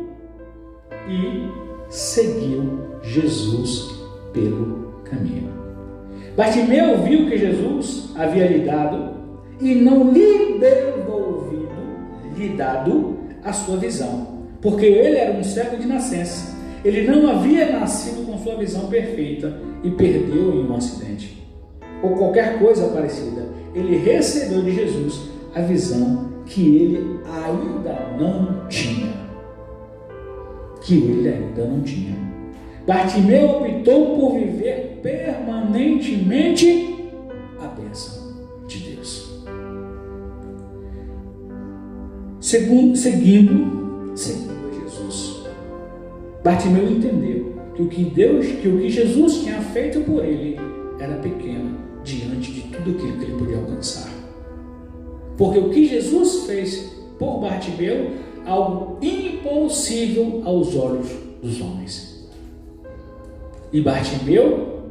e seguiu Jesus pelo caminho. Bartimeu viu que Jesus havia lhe dado e não lhe dado a sua visão, porque ele era um cego de nascença. Ele não havia nascido com sua visão perfeita e perdeu em um acidente ou qualquer coisa parecida. Ele recebeu de Jesus a visão que ele ainda não tinha. Bartimeu optou por viver permanentemente a bênção de Deus. Seguindo a Jesus, Bartimeu entendeu que o que Jesus tinha feito por ele era pequeno diante de tudo aquilo que ele podia alcançar. Porque o que Jesus fez por Bartimeu, algo impossível aos olhos dos homens. E Bartimeu,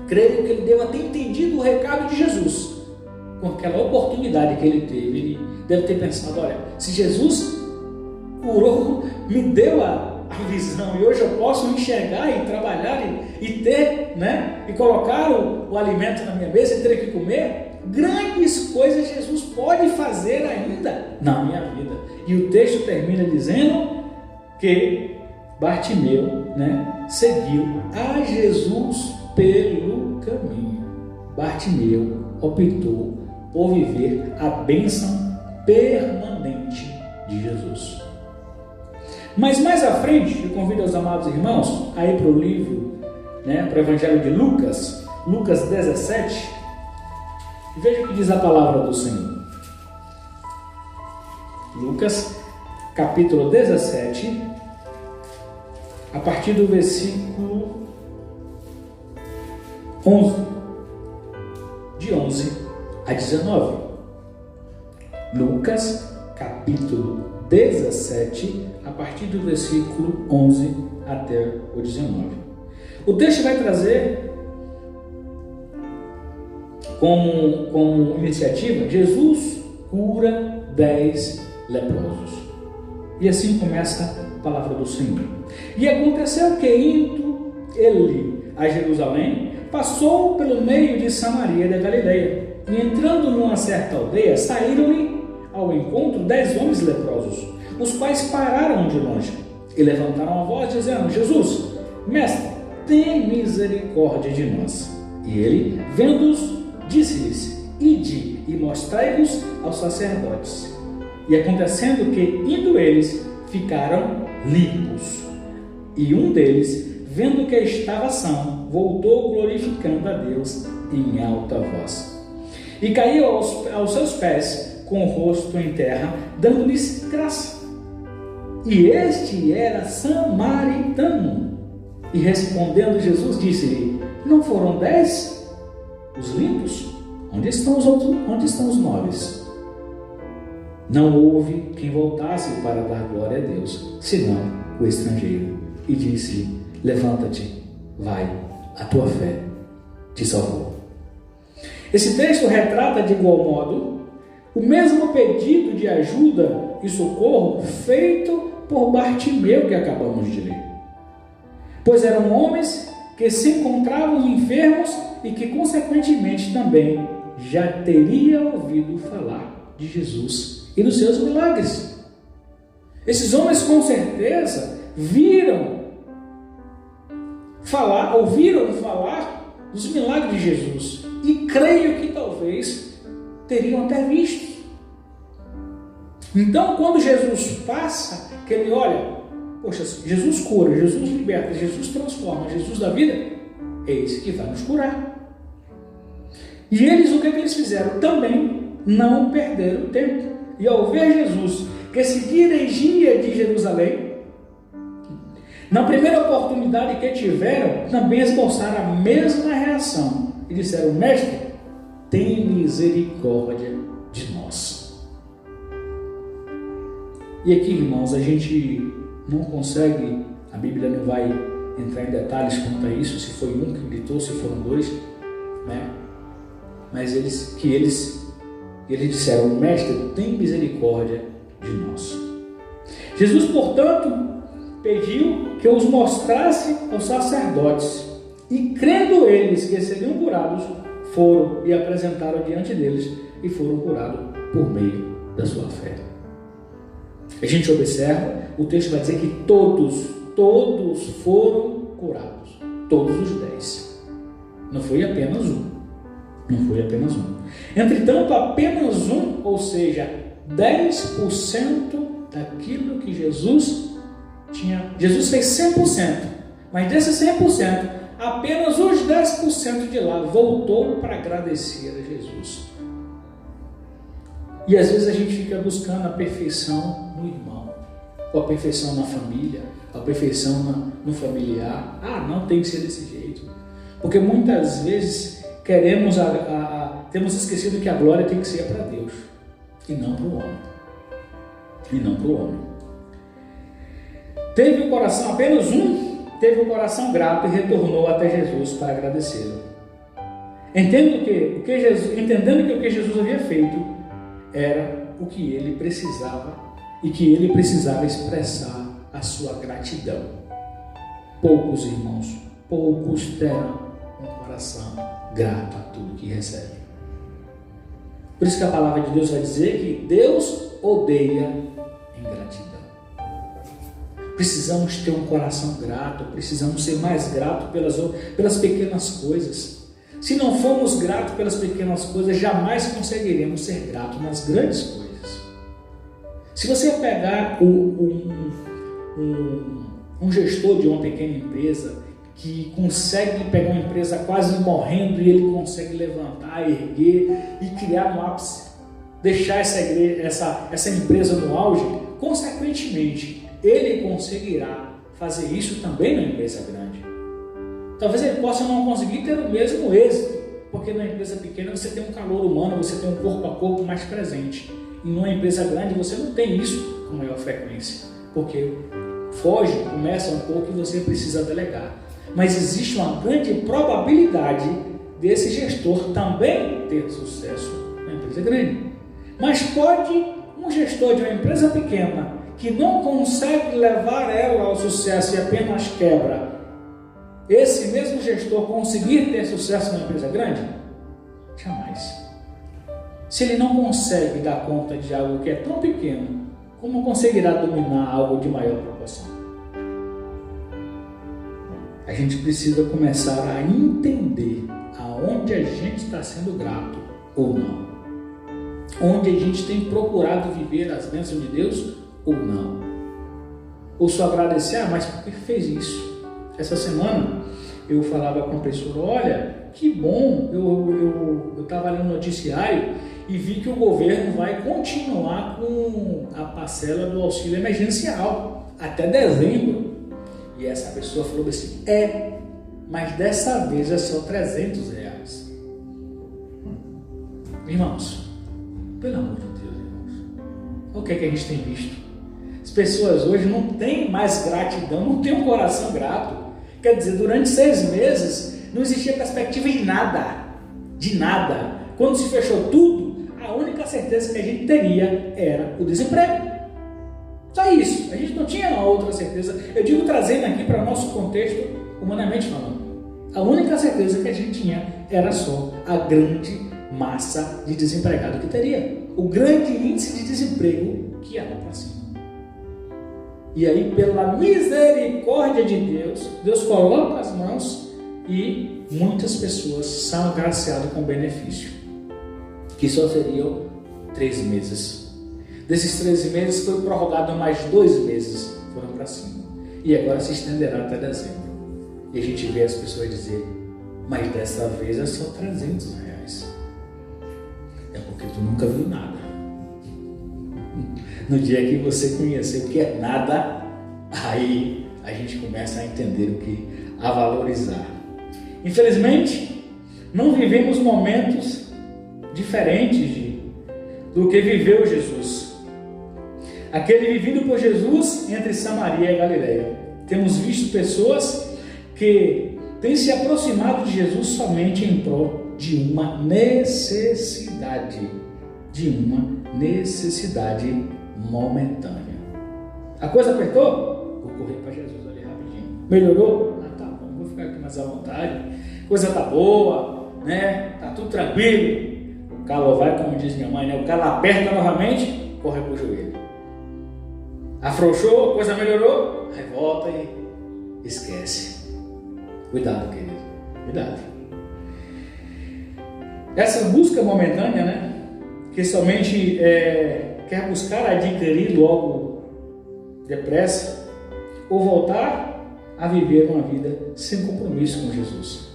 creio que ele deva ter entendido o recado de Jesus. Com aquela oportunidade que ele teve, ele deve ter pensado: olha, se Jesus curou, me deu a visão, e hoje eu posso enxergar e trabalhar e ter, e colocar o alimento na minha mesa e ter que comer, grandes coisas Jesus pode fazer ainda na minha vida. E o texto termina dizendo que Bartimeu, seguiu a Jesus pelo caminho. Bartimeu optou por viver a bênção permanente de Jesus. Mas mais à frente, eu convido os amados irmãos a ir para o livro, para o Evangelho de Lucas, Lucas 17, e veja o que diz a palavra do Senhor. Lucas, capítulo 17, a partir do versículo 11, de 11 a 19. Lucas, capítulo 17, a partir do versículo 11 até o 19. O texto vai trazer como iniciativa: Jesus cura 10 leprosos. E assim começa a palavra do Senhor. E aconteceu que, indo ele a Jerusalém, passou pelo meio de Samaria e da Galileia. E entrando numa certa aldeia, saíram-lhe ao encontro 10 homens leprosos, os quais pararam de longe e levantaram a voz, dizendo: Jesus, mestre, tem misericórdia de nós. E ele, vendo-os, disse-lhes: ide e mostrai-vos aos sacerdotes. E acontecendo que, indo eles, ficaram limpos. E um deles, vendo que estava são, voltou glorificando a Deus em alta voz. E caiu aos seus pés, com o rosto em terra, dando-lhes graça. E este era samaritano. E respondendo Jesus, disse-lhe: não foram 10 os limpos? Onde estão os outros? Onde estão os 9? Não houve quem voltasse para dar glória a Deus, senão o estrangeiro. E disse-lhe: levanta-te, vai, a tua fé te salvou. Esse texto retrata de igual modo o mesmo pedido de ajuda e socorro feito por Bartimeu que acabamos de ler. Pois eram homens que se encontravam enfermos e que consequentemente também já teriam ouvido falar de Jesus e dos seus milagres. Esses homens com certeza ouviram falar dos milagres de Jesus e creio que talvez teriam até visto. Então, quando Jesus passa, que ele olha, Poxa, Jesus cura, Jesus liberta, Jesus transforma, Jesus dá vida, é esse que vai nos curar. E eles, o que eles fizeram? Também não perderam tempo. E ao ver Jesus, que se dirigia de Jerusalém, na primeira oportunidade que tiveram, também esboçaram a mesma reação. E disseram: mestre, tem misericórdia de nós. E aqui, irmãos, a gente não consegue, a Bíblia não vai entrar em detalhes quanto a isso, se foi um que gritou, se foram dois, né? Mas eles disseram: mestre, tem misericórdia de nós. Jesus, portanto, pediu que os mostrasse aos sacerdotes, e crendo eles que seriam curados, foram e apresentaram diante deles, e foram curados por meio da sua fé. A gente observa, o texto vai dizer que todos foram curados, todos os 10. Não foi apenas um. Entretanto, apenas um, ou seja, 10% daquilo que Jesus tinha. Jesus fez 100%, mas desses 100%, apenas os 10% de lá voltou para agradecer a Jesus. E às vezes a gente fica buscando a perfeição no irmão, ou a perfeição na família, a perfeição no familiar. Não tem que ser desse jeito, porque muitas vezes temos esquecido que a glória tem que ser para Deus e não para o homem. Teve o coração, apenas um teve o coração grato e retornou até Jesus para agradecê-lo, entendendo que o que Jesus havia feito era o que ele precisava, e que ele precisava expressar a sua gratidão. Poucos, irmãos, terão um coração grato a tudo que recebe. Por isso que a palavra de Deus vai dizer que Deus odeia ingratidão. Precisamos ter um coração grato, precisamos ser mais gratos pelas pequenas coisas. Se não formos gratos pelas pequenas coisas, jamais conseguiremos ser gratos nas grandes coisas. Se você pegar um gestor de uma pequena empresa, que consegue pegar uma empresa quase morrendo, e ele consegue levantar, erguer e criar um ápice, deixar essa empresa no auge, consequentemente, ele conseguirá fazer isso também na empresa grande. Talvez ele possa não conseguir ter o mesmo êxito, porque numa empresa pequena você tem um calor humano, você tem um corpo a corpo mais presente. E numa empresa grande você não tem isso com maior frequência, porque começa um pouco e você precisa delegar. Mas existe uma grande probabilidade desse gestor também ter sucesso na empresa grande. Mas pode um gestor de uma empresa pequena, que não consegue levar ela ao sucesso e apenas quebra, esse mesmo gestor conseguir ter sucesso na empresa grande? Jamais. Se ele não consegue dar conta de algo que é tão pequeno, como conseguirá dominar algo de maior proporção? A gente precisa começar a entender aonde a gente está sendo grato ou não. Onde a gente tem procurado viver as bênçãos de Deus ou não. Ou só agradecer, mas por que fez isso? Essa semana eu falava com uma pessoa: olha, que bom, eu estava lendo no noticiário e vi que o governo vai continuar com a parcela do auxílio emergencial até dezembro. E essa pessoa falou assim: mas dessa vez é só R$300. Irmãos, pelo amor de Deus, irmãos, o que é que a gente tem visto? As pessoas hoje não têm mais gratidão, não têm um coração grato. Quer dizer, durante 6 meses não existia perspectiva de nada. Quando se fechou tudo, a única certeza que a gente teria era o desemprego. Só isso, a gente não tinha uma outra certeza. Eu digo trazendo aqui para o nosso contexto, humanamente falando. A única certeza que a gente tinha era só a grande massa de desempregado que teria. O grande índice de desemprego que ia lá para cima. E aí, pela misericórdia de Deus, Deus coloca as mãos e muitas pessoas são agraciadas com benefício, que só seriam 3 meses. Desses 13 meses foi prorrogado mais 2 meses, foram para cima. e agora se estenderá até dezembro. E a gente vê as pessoas dizer, mas dessa vez é só R$300. É porque tu nunca viu nada. No dia que você conhecer o que é nada, aí a gente começa a entender o que a valorizar. Infelizmente, não vivemos momentos diferentes do que viveu Jesus. Aquele vivido por Jesus entre Samaria e Galileia. Temos visto pessoas que têm se aproximado de Jesus somente em prol de uma necessidade. Momentânea. A coisa apertou? Vou correr para Jesus ali rapidinho. Melhorou? Tá bom, vou ficar aqui mais à vontade. Coisa tá boa, né? Tá tudo tranquilo. O calo vai, como diz minha mãe, né? O calo aperta novamente, corre pro joelho. Afrouxou, a coisa melhorou, aí volta e esquece. Cuidado, querido. Cuidado. Essa busca momentânea, né? Que somente quer buscar adquirir logo depressa, ou voltar a viver uma vida sem compromisso com Jesus.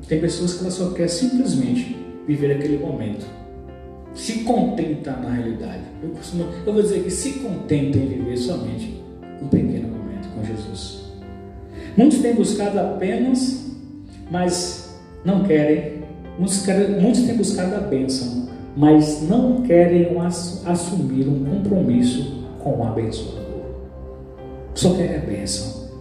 Tem pessoas que ela só quer simplesmente viver aquele momento, se contenta na realidade. Eu vou dizer que se contenta em viver somente um pequeno momento com Jesus. Muitos têm buscado apenas, mas não querem. Muitos têm buscado a bênção, mas não querem assumir um compromisso com o abençoador. Só querem a bênção.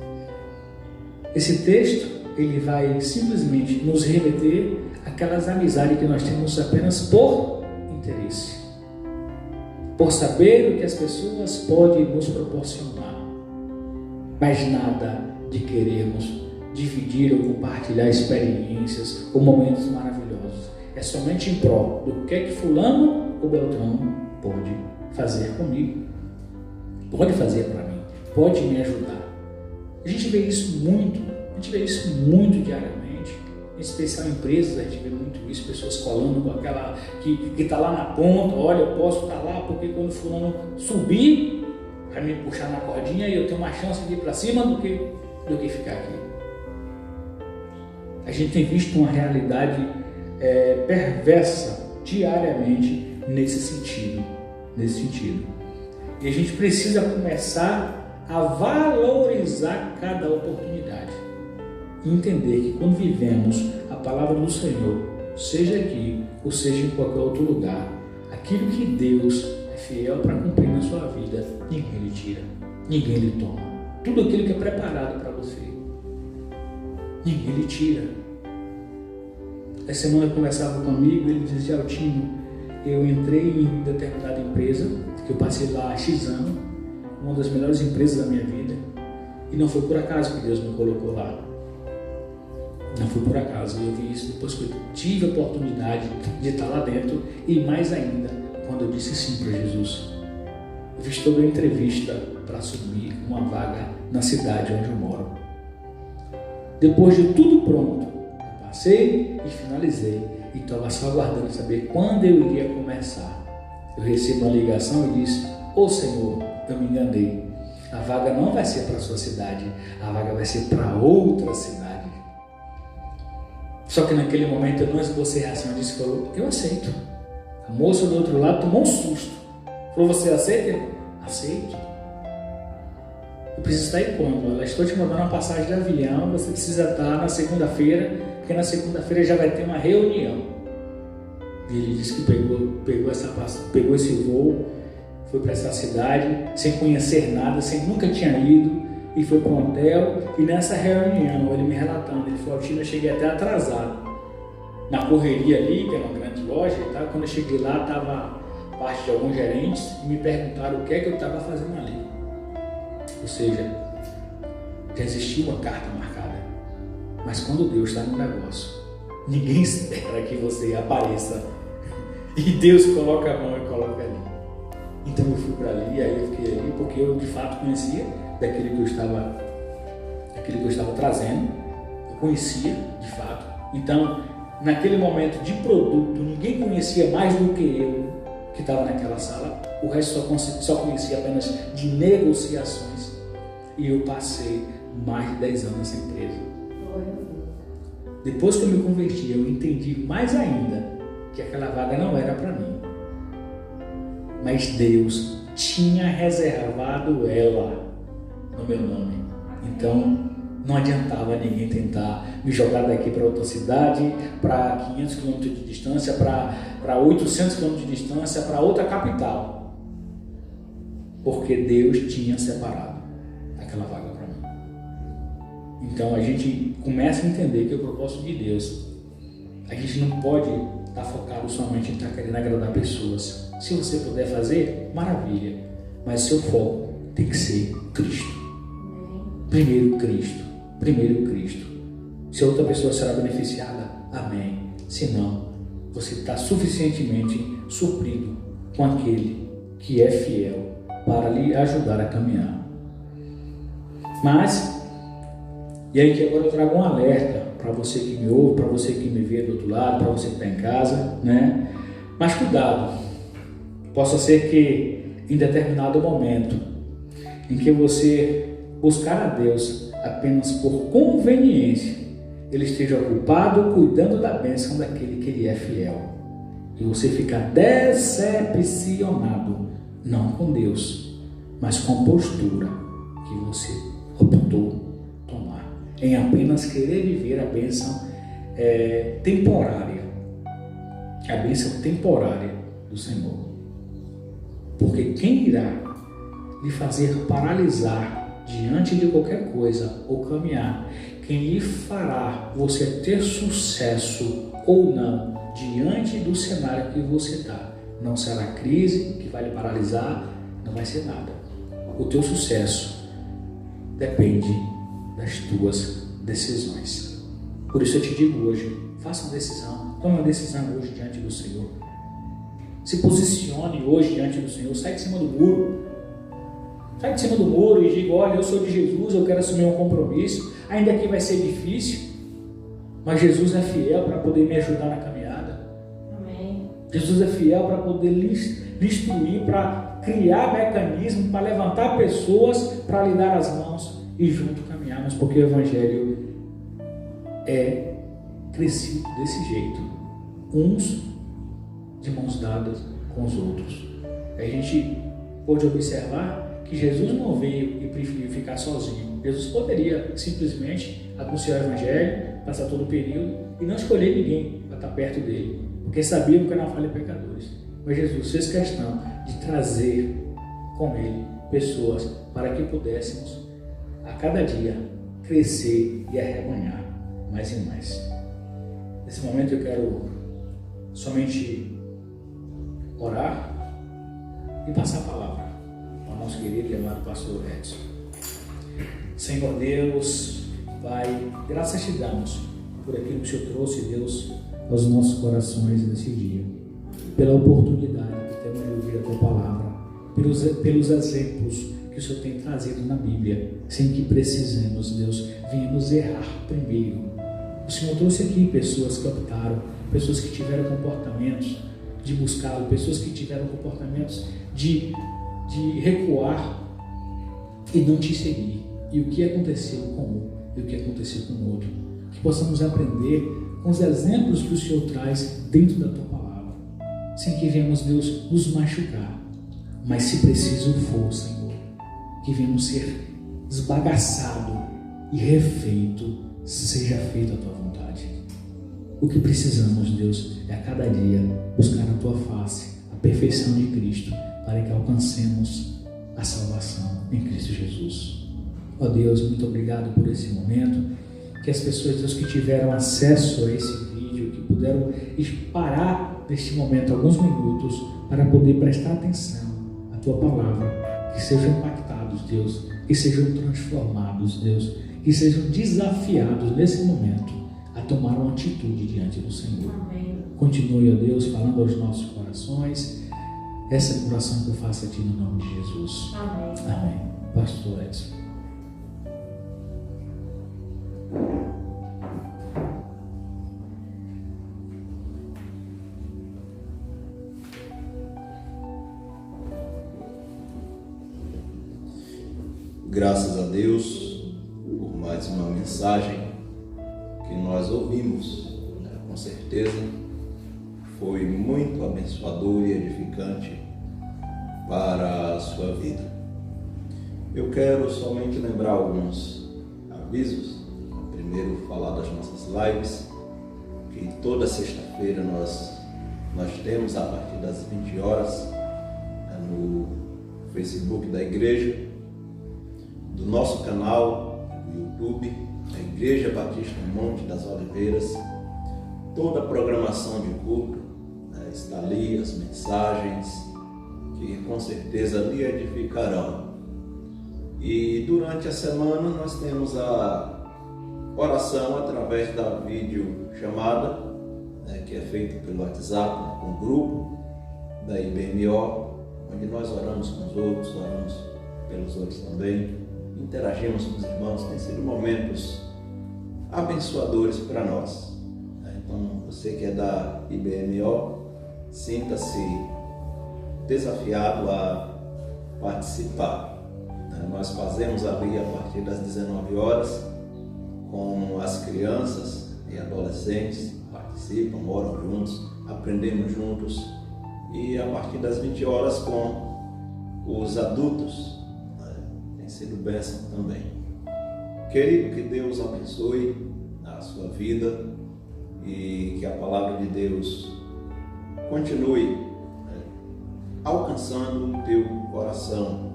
Esse texto, ele vai simplesmente nos remeter àquelas amizades que nós temos apenas por interesse, por saber o que as pessoas podem nos proporcionar, mas nada de querermos dividir ou compartilhar experiências ou momentos maravilhosos. É somente em prol do que é que fulano ou beltrano pode fazer comigo, pode fazer para mim, pode me ajudar. A gente vê isso muito diariamente, em especial em empresas. A gente vê muito isso, pessoas colando com aquela que está lá na ponta. Olha, eu posso estar lá porque quando fulano subir, vai me puxar na cordinha e eu tenho uma chance de ir para cima do que ficar aqui. A gente tem visto uma realidade perversa diariamente nesse sentido. E a gente precisa começar a valorizar cada oportunidade e entender que quando vivemos a palavra do Senhor, seja aqui ou seja em qualquer outro lugar, aquilo que Deus é fiel para cumprir na sua vida, ninguém lhe tira, ninguém lhe toma. Tudo aquilo que é preparado para você, ninguém lhe tira. Essa semana eu conversava com um amigo, ele dizia: Altino, eu entrei em determinada empresa, que eu passei lá há X anos, uma das melhores empresas da minha vida, e não foi por acaso que Deus me colocou lá. Não foi por acaso. Eu vi isso depois que eu tive a oportunidade de estar lá dentro, e mais ainda quando eu disse sim para Jesus. Eu fiz toda a entrevista para assumir uma vaga na cidade onde eu moro. Depois de tudo pronto, eu passei e finalizei, e estava só aguardando saber quando eu iria começar. Eu recebo uma ligação e disse: Ô Senhor, eu me enganei. A vaga não vai ser para a sua cidade, a vaga vai ser para outra cidade. Só que naquele momento eu não esbocei reação, eu disse: eu aceito. A moça do outro lado tomou um susto. Falou: você aceita? Aceito. Eu preciso estar aí quando? Ela: estou te mandando uma passagem de avião, você precisa estar na segunda-feira, porque na segunda-feira já vai ter uma reunião. E ele disse que pegou esse voo, foi para essa cidade, sem conhecer nada, nunca tinha ido, e foi para um hotel. E nessa reunião, ele me relatando, ele falou: Altino, eu cheguei até atrasado, na correria ali, que era uma grande loja e tal. Quando eu cheguei lá, estava parte de alguns gerentes e me perguntaram o que é que eu estava fazendo ali. Ou seja, já existia uma carta marcada. Mas quando Deus está no negócio, ninguém espera que você apareça, e Deus coloca a mão e coloca ali. Então eu fui para ali, aí eu fiquei ali, porque eu de fato conhecia daquilo que eu estava trazendo, eu conhecia de fato. Então, naquele momento de produto, ninguém conhecia mais do que eu que estava naquela sala. O resto só conhecia apenas de negociações. e eu passei mais de 10 anos nessa empresa. Depois que eu me converti, eu entendi mais ainda que aquela vaga não era para mim. Mas Deus tinha reservado ela no meu nome. Então, não adiantava ninguém tentar me jogar daqui para outra cidade, para 500 km de distância, para 800 km de distância, para outra capital. Porque Deus tinha separado aquela vaga para mim. Então, a gente começa a entender que o propósito de Deus, a gente não pode estar focado somente em estar querendo agradar pessoas. Se você puder fazer, maravilha. Mas seu foco tem que ser Cristo. Primeiro Cristo. Primeiro Cristo. Se a outra pessoa será beneficiada, amém. Se não, você está suficientemente suprido com aquele que é fiel para lhe ajudar a caminhar. Mas, e aí que agora eu trago um alerta para você que me ouve, para você que me vê do outro lado, para você que está em casa, né? Mas cuidado, possa ser que em determinado momento em que você buscar a Deus apenas por conveniência, Ele esteja ocupado cuidando da bênção daquele que Ele é fiel. E você fica decepcionado, não com Deus, mas com a postura que você optou tomar, em apenas querer viver a bênção temporária, a bênção temporária do Senhor. Porque quem irá lhe fazer paralisar diante de qualquer coisa ou caminhar, quem lhe fará você ter sucesso ou não diante do cenário que você está, não será a crise que vai lhe paralisar, não vai ser nada. O teu sucesso depende das tuas decisões. Por isso eu te digo hoje, faça uma decisão, tome uma decisão hoje diante do Senhor. Se posicione hoje diante do Senhor, sai de cima do muro. Sai de cima do muro e diga, olha, eu sou de Jesus, eu quero assumir um compromisso, ainda que vai ser difícil, mas Jesus é fiel para poder me ajudar na caminhada. Amém. Jesus é fiel para poder lhe instruir, para criar mecanismos, para levantar pessoas, para lhe dar as mãos e junto caminharmos, porque o Evangelho é crescido desse jeito, uns de mãos dadas com os outros. A gente pode observar que Jesus não veio e preferiu ficar sozinho. Jesus poderia simplesmente anunciar o Evangelho, passar todo o período e não escolher ninguém para estar perto dele, porque sabia que era uma falha de pecadores. Mas Jesus fez questão de trazer com ele pessoas para que pudéssemos a cada dia crescer e arrebanhar mais e mais. Nesse momento eu quero somente orar e passar a palavra ao nosso querido e amado pastor Edson. Senhor Deus, Pai, graças te damos por aquilo que o Senhor trouxe, Deus, aos nossos corações nesse dia, pela oportunidade que temos de ouvir a Tua palavra, pelos exemplos que o Senhor tem trazido na Bíblia, sem que precisemos, Deus, venhamos errar primeiro. O Senhor trouxe aqui pessoas que optaram, pessoas que tiveram comportamentos de buscá-lo, pessoas que tiveram comportamentos de recuar e não te seguir. E o que aconteceu com um e o que aconteceu com o outro. Que possamos aprender com os exemplos que o Senhor traz dentro da Tua palavra, sem que venhamos, Deus, nos machucar. Mas se preciso for, Senhor, que venhamos ser esbagaçado e refeito, seja feita a Tua vontade. O que precisamos, Deus, é a cada dia buscar a Tua face, a perfeição de Cristo, para que alcancemos a salvação em Cristo Jesus. Ó Deus, muito obrigado por esse momento, que as pessoas, Deus, que tiveram acesso a esse vídeo, que puderam parar neste momento alguns minutos para poder prestar atenção à Tua palavra, que sejam impactados, Deus, que sejam transformados, Deus, que sejam desafiados nesse momento a tomar uma atitude diante do Senhor. Amém. Continue, ó Deus, falando aos nossos corações. Essa é a oração que eu faço a Ti no nome de Jesus. Amém. Amém. Pastor Edson. Graças a Deus por mais uma mensagem que nós ouvimos, com certeza foi muito abençoador e edificante para a sua vida. Eu quero somente lembrar alguns avisos. Primeiro, falar das nossas lives, que toda sexta-feira nós temos a partir das 20 horas no Facebook da igreja, do nosso canal do YouTube, a Igreja Batista Monte das Oliveiras. Toda a programação de culto está ali, as mensagens que com certeza lhe edificarão. E durante a semana nós temos a oração através da videochamada, que é feita pelo WhatsApp, com o grupo da IBMO, onde nós oramos com os outros, oramos pelos outros também, interagimos com os irmãos. Tem sido momentos abençoadores para nós. Então, você que é da IBMO, sinta-se desafiado a participar. Nós fazemos ali a partir das 19 horas com as crianças e adolescentes, participam, oram juntos, aprendemos juntos, e a partir das 20 horas com os adultos. Tem sido bênção também. Querido, que Deus abençoe a sua vida e que a palavra de Deus continue alcançando o teu coração.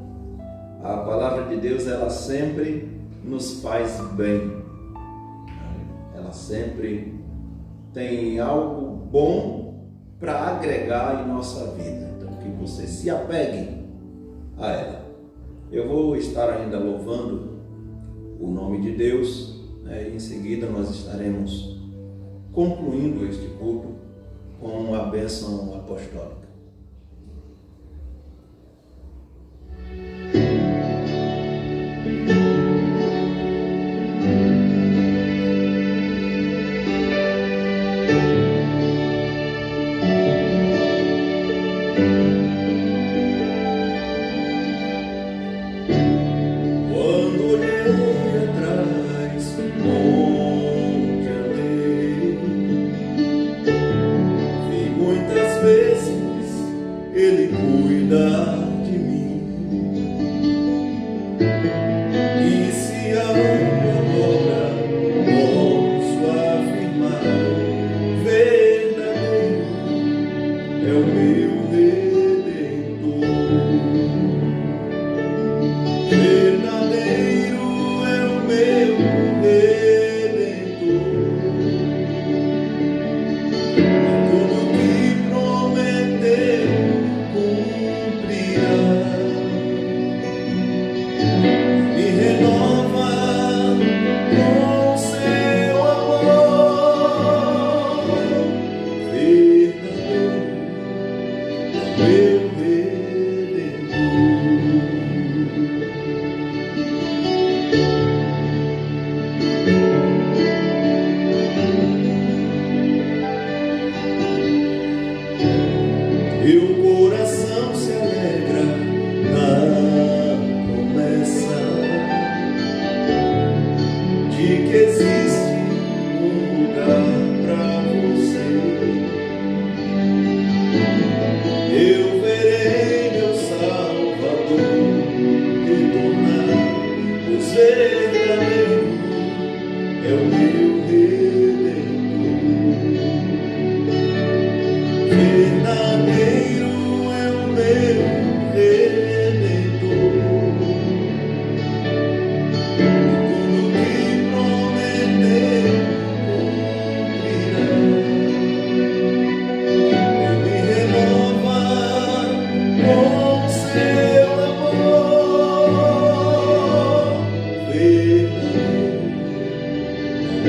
A palavra de Deus, ela sempre nos faz bem. Ela sempre tem algo bom para agregar em nossa vida. Então, que você se apegue a ela. Eu vou estar ainda louvando o nome de Deus, e em seguida nós estaremos concluindo este culto com a bênção apostólica.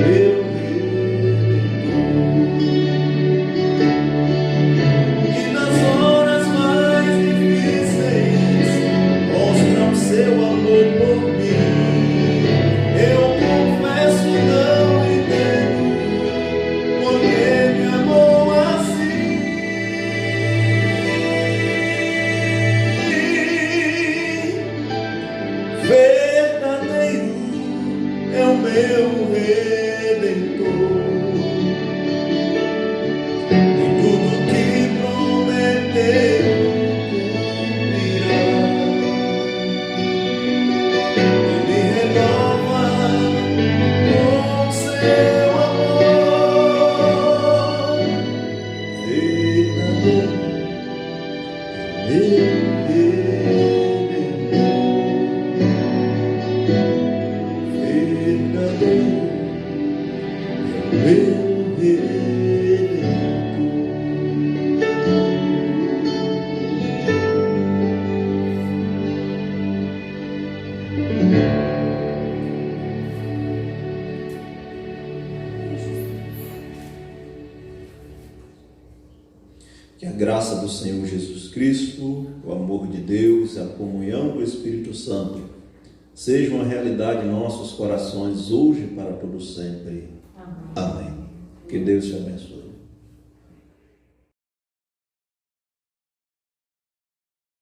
Eu meu Redentor. Que a graça do Senhor Jesus Cristo, o amor de Deus e a comunhão do Espírito Santo seja uma realidade em nossos corações hoje e para todo sempre. Amém. Que Deus te abençoe.